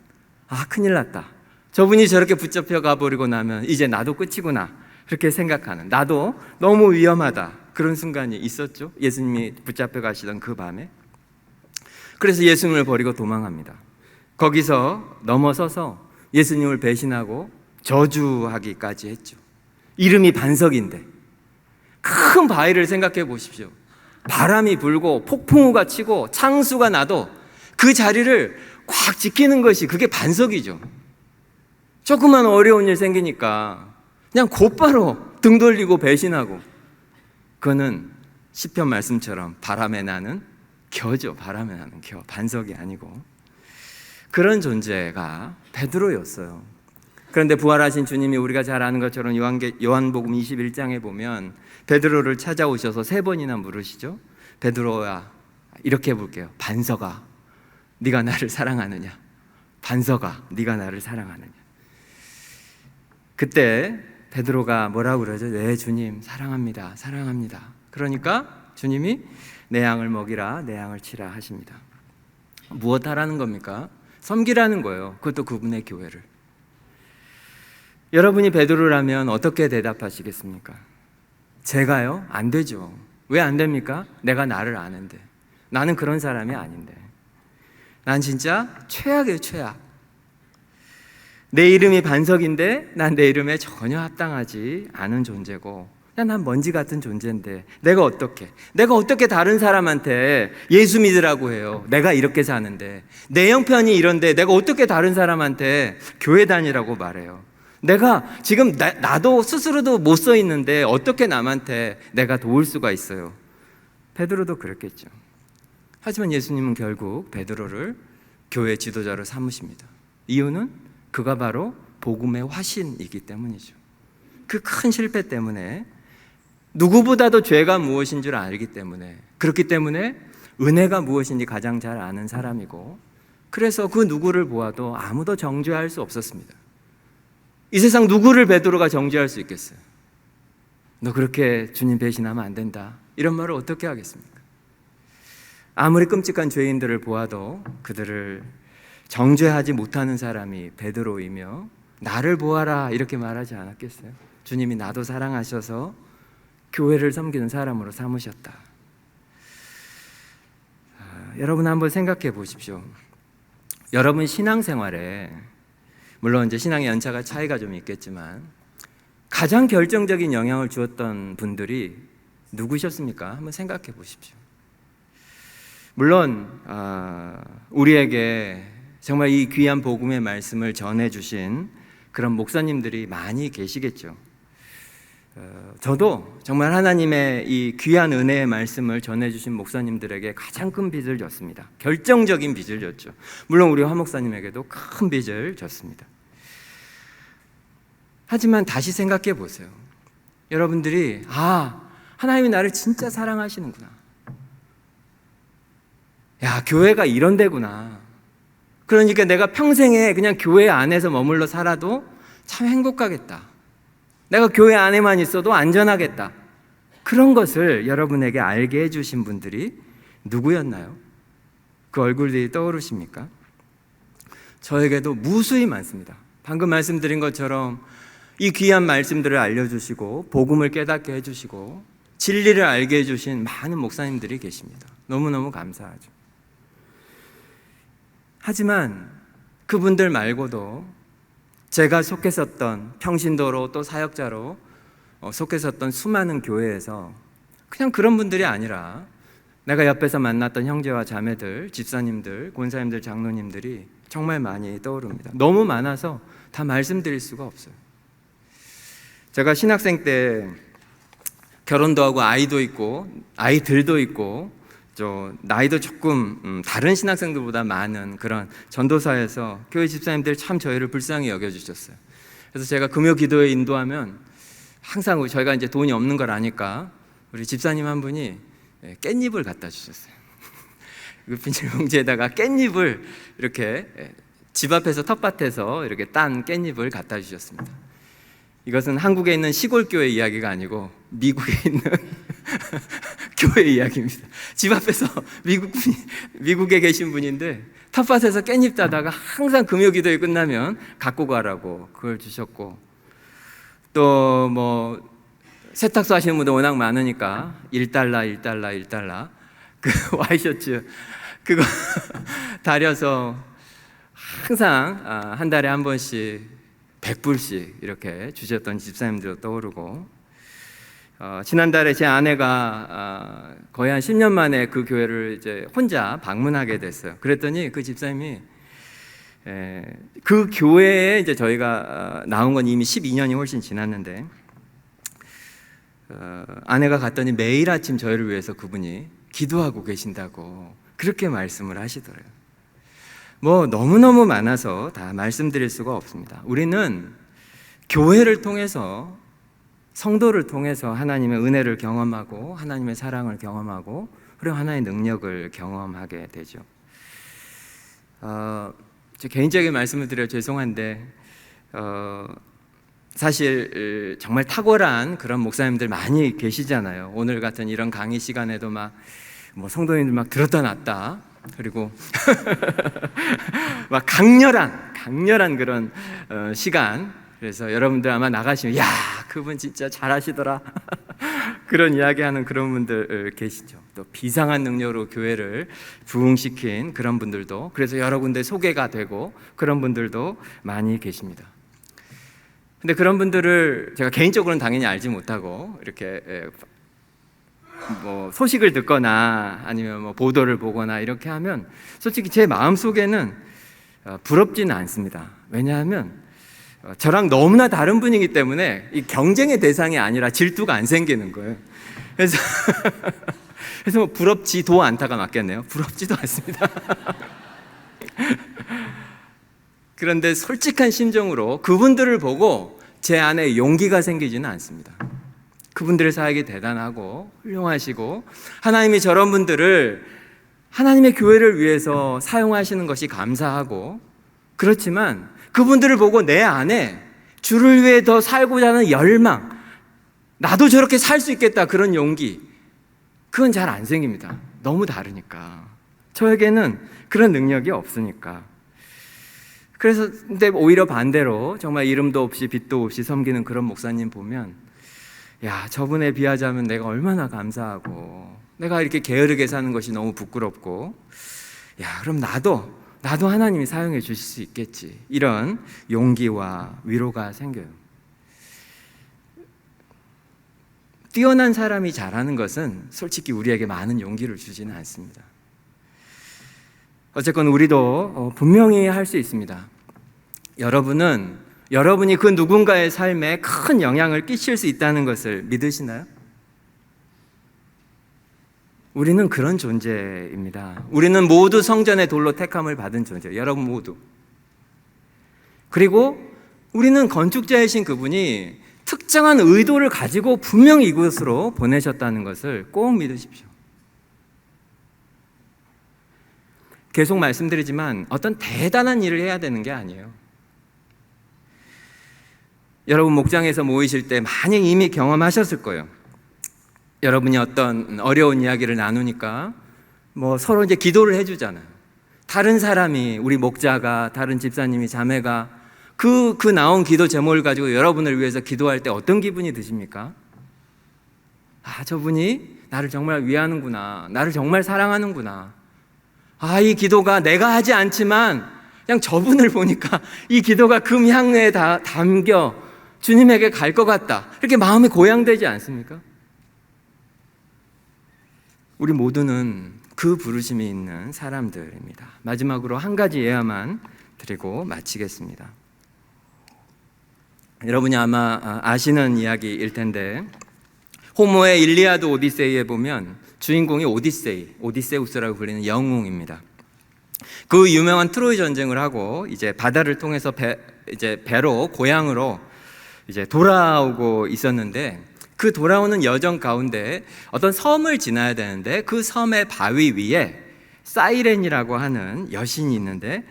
S1: 큰일 났다. 저분이 저렇게 붙잡혀가 버리고 나면 이제 나도 끝이구나, 그렇게 생각하는, 나도 너무 위험하다, 그런 순간이 있었죠. 예수님이 붙잡혀 가시던 그 밤에. 그래서 예수님을 버리고 도망합니다. 거기서 넘어서서 예수님을 배신하고 저주하기까지 했죠. 이름이 반석인데, 큰 바위를 생각해 보십시오. 바람이 불고 폭풍우가 치고 창수가 나도 그 자리를 꽉 지키는 것이 그게 반석이죠. 조그만 어려운 일 생기니까 그냥 곧바로 등 돌리고 배신하고, 그거는 시편 말씀처럼 바람에 나는 겨죠. 바람에 나는 겨, 반석이 아니고. 그런 존재가 베드로였어요. 그런데 부활하신 주님이 우리가 잘 아는 것처럼 요한복음 21장에 보면 베드로를 찾아오셔서 3번이나 물으시죠. 베드로야, 이렇게 볼게요. 반석아, 네가 나를 사랑하느냐? 반석아, 네가 나를 사랑하느냐? 그때 베드로가 뭐라고 그러죠? 네, 주님, 사랑합니다. 사랑합니다. 그러니까 주님이 내 양을 먹이라, 내 양을 치라 하십니다. 무엇 하라는 겁니까? 섬기라는 거예요. 그것도 그분의 교회를. 여러분이 베드로라면 어떻게 대답하시겠습니까? 제가요? 안 되죠. 왜 안 됩니까? 내가 나를 아는데. 나는 그런 사람이 아닌데. 난 진짜 최악이에요, 최악. 내 이름이 반석인데 난 내 이름에 전혀 합당하지 않은 존재고, 난 먼지 같은 존재인데 내가 어떻게 다른 사람한테 예수 믿으라고 해요. 내가 이렇게 사는데, 내 형편이 이런데 내가 어떻게 다른 사람한테 교회 다니라고 말해요. 내가 지금 나도 스스로도 못 서 있는데 어떻게 남한테 내가 도울 수가 있어요. 베드로도 그랬겠죠. 하지만 예수님은 결국 베드로를 교회 지도자로 삼으십니다. 이유는 그가 바로 복음의 화신이기 때문이죠. 그 큰 실패 때문에, 누구보다도 죄가 무엇인 줄 알기 때문에, 그렇기 때문에 은혜가 무엇인지 가장 잘 아는 사람이고, 그래서 그 누구를 보아도 아무도 정죄할 수 없었습니다. 이 세상 누구를 베드로가 정죄할 수 있겠어요? 너 그렇게 주님 배신하면 안 된다, 이런 말을 어떻게 하겠습니까? 아무리 끔찍한 죄인들을 보아도 그들을 정죄하지 못하는 사람이 베드로이며, 나를 보아라 이렇게 말하지 않았겠어요? 주님이 나도 사랑하셔서 교회를 섬기는 사람으로 삼으셨다. 여러분 한번 생각해 보십시오. 여러분 신앙생활에, 물론 이제 신앙의 연차가 차이가 좀 있겠지만, 가장 결정적인 영향을 주었던 분들이 누구셨습니까? 한번 생각해 보십시오. 물론 우리에게 정말 이 귀한 복음의 말씀을 전해주신 그런 목사님들이 많이 계시겠죠. 저도 정말 하나님의 이 귀한 은혜의 말씀을 전해주신 목사님들에게 가장 큰 빚을 졌습니다. 결정적인 빚을 졌죠. 물론 우리 화 목사님에게도 큰 빚을 졌습니다. 하지만 다시 생각해 보세요. 여러분들이 하나님이 나를 진짜 사랑하시는구나. 야, 교회가 이런 데구나. 그러니까 내가 평생에 그냥 교회 안에서 머물러 살아도 참 행복하겠다. 내가 교회 안에만 있어도 안전하겠다. 그런 것을 여러분에게 알게 해주신 분들이 누구였나요? 그 얼굴들이 떠오르십니까? 저에게도 무수히 많습니다. 방금 말씀드린 것처럼 이 귀한 말씀들을 알려주시고 복음을 깨닫게 해주시고 진리를 알게 해주신 많은 목사님들이 계십니다. 너무너무 감사하죠. 하지만 그분들 말고도 제가 속했었던, 평신도로 또 사역자로 속했었던 수많은 교회에서 그냥 그런 분들이 아니라 내가 옆에서 만났던 형제와 자매들, 집사님들, 권사님들, 장로님들이 정말 많이 떠오릅니다. 너무 많아서 다 말씀드릴 수가 없어요. 제가 신학생 때 결혼도 하고 아이들도 있고 나이도 조금 다른 신학생들보다 많은 그런 전도사에서 교회 집사님들 참 저희를 불쌍히 여겨주셨어요. 그래서 제가 금요 기도에 인도하면 항상 저희가 이제 돈이 없는 걸 아니까 우리 집사님 한 분이 깻잎을 갖다 주셨어요. 그 비닐봉지에다가 깻잎을 이렇게 집 앞에서 텃밭에서 이렇게 딴 깻잎을 갖다 주셨습니다. 이것은 한국에 있는 시골 교회 이야기가 아니고 미국에 있는 교회 이야기입니다. 집 앞에서 미국에 계신 분인데 텃밭에서 깻잎 따다가 항상 금요기도회 끝나면 갖고 가라고 그걸 주셨고, 또 뭐 세탁소 하시는 분들 워낙 많으니까 $1 그 와이셔츠 그거 다려서 항상 한 달에 한 번씩 100불씩 이렇게 주셨던 집사님들도 떠오르고, 지난달에 제 아내가 거의 한 10년 만에 그 교회를 이제 혼자 방문하게 됐어요. 그랬더니 그 집사님이 그 교회에 이제 저희가 나온 건 이미 12년이 훨씬 지났는데, 아내가 갔더니 매일 아침 저희를 위해서 그분이 기도하고 계신다고 그렇게 말씀을 하시더래요. 뭐 너무너무 많아서 다 말씀드릴 수가 없습니다. 우리는 교회를 통해서, 성도를 통해서 하나님의 은혜를 경험하고 하나님의 사랑을 경험하고 그리고 하나님의 능력을 경험하게 되죠. 제 개인적인 말씀을 드려 죄송한데 사실 정말 탁월한 그런 목사님들 많이 계시잖아요. 오늘 같은 이런 강의 시간에도 막 성도님들 막 들었다 놨다, 그리고 막 강렬한 그런 시간. 그래서 여러분들 아마 나가시면 야, 그분 진짜 잘하시더라 그런 이야기하는 그런 분들 계시죠. 또 비상한 능력으로 교회를 부흥시킨 그런 분들도, 그래서 여러 군데 소개가 되고 그런 분들도 많이 계십니다. 근데 그런 분들을 제가 개인적으로는 당연히 알지 못하고 이렇게 뭐 소식을 듣거나 아니면 뭐 보도를 보거나 이렇게 하면 솔직히 제 마음속에는 부럽지는 않습니다. 왜냐하면 저랑 너무나 다른 분이기 때문에 이 경쟁의 대상이 아니라 질투가 안 생기는 거예요. 그래서 뭐 부럽지도 않다가 맞겠네요. 부럽지도 않습니다. 그런데 솔직한 심정으로 그분들을 보고 제 안에 용기가 생기지는 않습니다. 그분들의 사역이 대단하고 훌륭하시고 하나님이 저런 분들을 하나님의 교회를 위해서 사용하시는 것이 감사하고, 그렇지만 그분들을 보고 내 안에 주를 위해 더 살고자 하는 열망, 나도 저렇게 살 수 있겠다 그런 용기, 그건 잘 안 생깁니다. 너무 다르니까. 저에게는 그런 능력이 없으니까. 그래서 근데 오히려 반대로 정말 이름도 없이 빛도 없이 섬기는 그런 목사님 보면, 야, 저분에 비하자면 내가 얼마나 감사하고, 내가 이렇게 게으르게 사는 것이 너무 부끄럽고, 야, 그럼 나도 하나님이 사용해 주실 수 있겠지, 이런 용기와 위로가 생겨요. 뛰어난 사람이 잘하는 것은 솔직히 우리에게 많은 용기를 주지는 않습니다. 어쨌건 우리도 분명히 할 수 있습니다. 여러분이 그 누군가의 삶에 큰 영향을 끼칠 수 있다는 것을 믿으시나요? 우리는 그런 존재입니다. 우리는 모두 성전의 돌로 택함을 받은 존재예요. 여러분 모두. 그리고 우리는 건축자이신 그분이 특정한 의도를 가지고 분명히 이곳으로 보내셨다는 것을 꼭 믿으십시오. 계속 말씀드리지만 어떤 대단한 일을 해야 되는 게 아니에요. 여러분 목장에서 모이실 때 많이 이미 경험하셨을 거예요. 여러분이 어떤 어려운 이야기를 나누니까 뭐 서로 이제 기도를 해주잖아요. 다른 사람이, 우리 목자가, 다른 집사님이, 자매가 그 나온 기도 제목을 가지고 여러분을 위해서 기도할 때 어떤 기분이 드십니까? 아, 저분이 나를 정말 위하는구나, 나를 정말 사랑하는구나. 아, 이 기도가 내가 하지 않지만 그냥 저분을 보니까 이 기도가 금향에 다 담겨 주님에게 갈 것 같다, 이렇게 마음이 고양되지 않습니까? 우리 모두는 그 부르심이 있는 사람들입니다. 마지막으로 한 가지 예화만 드리고 마치겠습니다. 여러분이 아마 아시는 이야기일 텐데, 호모의 일리아드 오디세이에 보면 주인공이 오디세우스라고 불리는 영웅입니다. 그 유명한 트로이 전쟁을 하고 이제 바다를 통해서 배로 고향으로 이제 돌아오고 있었는데, 그 돌아오는 여정 가운데 어떤 섬을 지나야 되는데, 그 섬의 바위 위에 사이렌이라고 하는 여신이 있는데,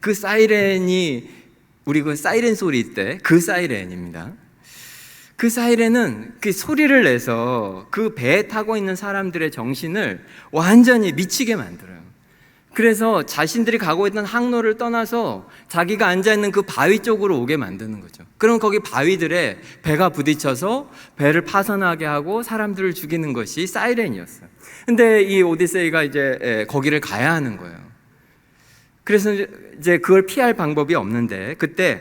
S1: 그 사이렌이, 우리 그 사이렌 소리 있대, 그 사이렌입니다. 그 사이렌은 그 소리를 내서 그 배에 타고 있는 사람들의 정신을 완전히 미치게 만들어요. 그래서 자신들이 가고 있던 항로를 떠나서 자기가 앉아있는 그 바위 쪽으로 오게 만드는 거죠. 그럼 거기 바위들에 배가 부딪혀서 배를 파손하게 하고 사람들을 죽이는 것이 사이렌이었어요. 근데 이 오디세이가 이제 거기를 가야 하는 거예요. 그래서 이제 그걸 피할 방법이 없는데, 그때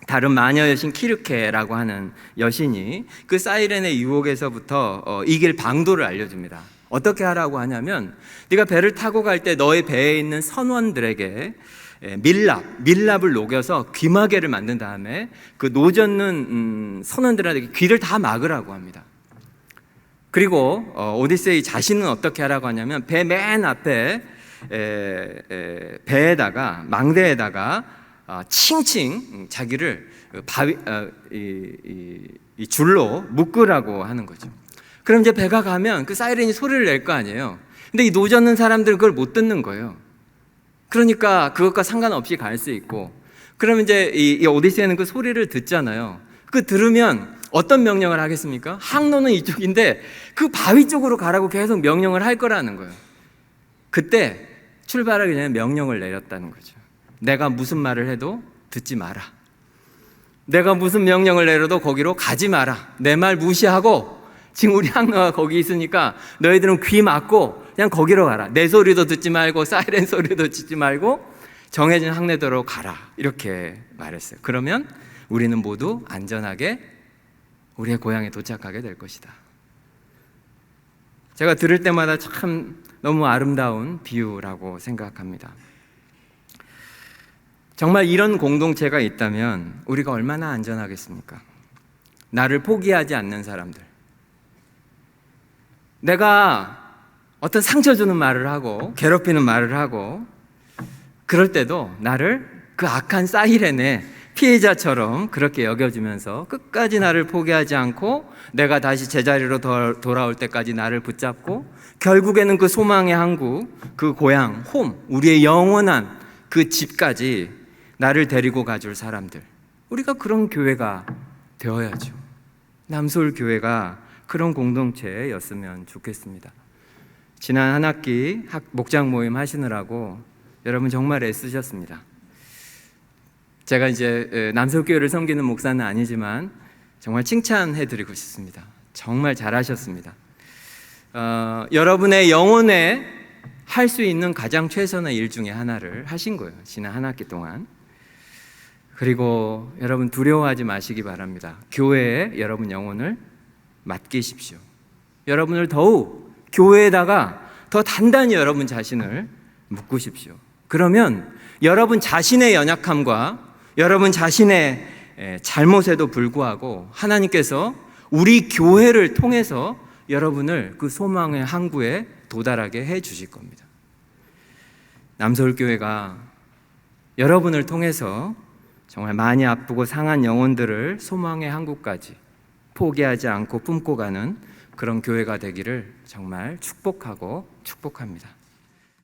S1: 다른 마녀 여신 키르케라고 하는 여신이 그 사이렌의 유혹에서부터 이길 방도를 알려줍니다. 어떻게 하라고 하냐면, 네가 배를 타고 갈 때 너의 배에 있는 선원들에게 밀랍을 녹여서 귀마개를 만든 다음에 그 노젓는 선원들한테 귀를 다 막으라고 합니다. 그리고 오디세이 자신은 어떻게 하라고 하냐면, 배 맨 앞에 배에다가, 망대에다가 칭칭 자기를 이 줄로 묶으라고 하는 거죠. 그럼 이제 배가 가면 그 사이렌이 소리를 낼 거 아니에요. 근데 이 노젓는 사람들은 그걸 못 듣는 거예요. 그러니까 그것과 상관없이 갈 수 있고, 그러면 이제 이 오디세이는 그 소리를 듣잖아요. 그 들으면 어떤 명령을 하겠습니까? 항로는 이쪽인데 그 바위 쪽으로 가라고 계속 명령을 할 거라는 거예요. 그때 출발하기 전에 명령을 내렸다는 거죠. 내가 무슨 말을 해도 듣지 마라. 내가 무슨 명령을 내려도 거기로 가지 마라. 내 말 무시하고, 지금 우리 항로가 거기 있으니까 너희들은 귀 막고 그냥 거기로 가라. 내 소리도 듣지 말고 사이렌 소리도 듣지 말고 정해진 항로대로 가라. 이렇게 말했어요. 그러면 우리는 모두 안전하게 우리의 고향에 도착하게 될 것이다. 제가 들을 때마다 참 너무 아름다운 비유라고 생각합니다. 정말 이런 공동체가 있다면 우리가 얼마나 안전하겠습니까? 나를 포기하지 않는 사람들, 내가 어떤 상처 주는 말을 하고 괴롭히는 말을 하고, 그럴 때도 나를 그 악한 사이렌의 피해자처럼 그렇게 여겨주면서 끝까지 나를 포기하지 않고 내가 다시 제자리로 돌아올 때까지 나를 붙잡고, 결국에는 그 소망의 항구, 그 고향, 홈, 우리의 영원한 그 집까지 나를 데리고 가줄 사람들, 우리가 그런 교회가 되어야죠. 남서울 교회가 그런 공동체였으면 좋겠습니다. 지난 한 학기 목장 모임 하시느라고 여러분 정말 애쓰셨습니다. 제가 이제 남서울교회를 섬기는 목사는 아니지만 정말 칭찬해드리고 싶습니다. 정말 잘하셨습니다. 여러분의 영혼에 할 수 있는 가장 최선의 일 중에 하나를 하신 거예요. 지난 한 학기 동안. 그리고 여러분 두려워하지 마시기 바랍니다. 교회에 여러분 영혼을 맡기십시오. 여러분을 더욱 교회에다가 더 단단히 여러분 자신을 묶으십시오. 그러면 여러분 자신의 연약함과 여러분 자신의 잘못에도 불구하고 하나님께서 우리 교회를 통해서 여러분을 그 소망의 항구에 도달하게 해 주실 겁니다. 남서울교회가 여러분을 통해서 정말 많이 아프고 상한 영혼들을 소망의 항구까지 포기하지 않고 품고 가는 그런 교회가 되기를 정말 축복하고 축복합니다.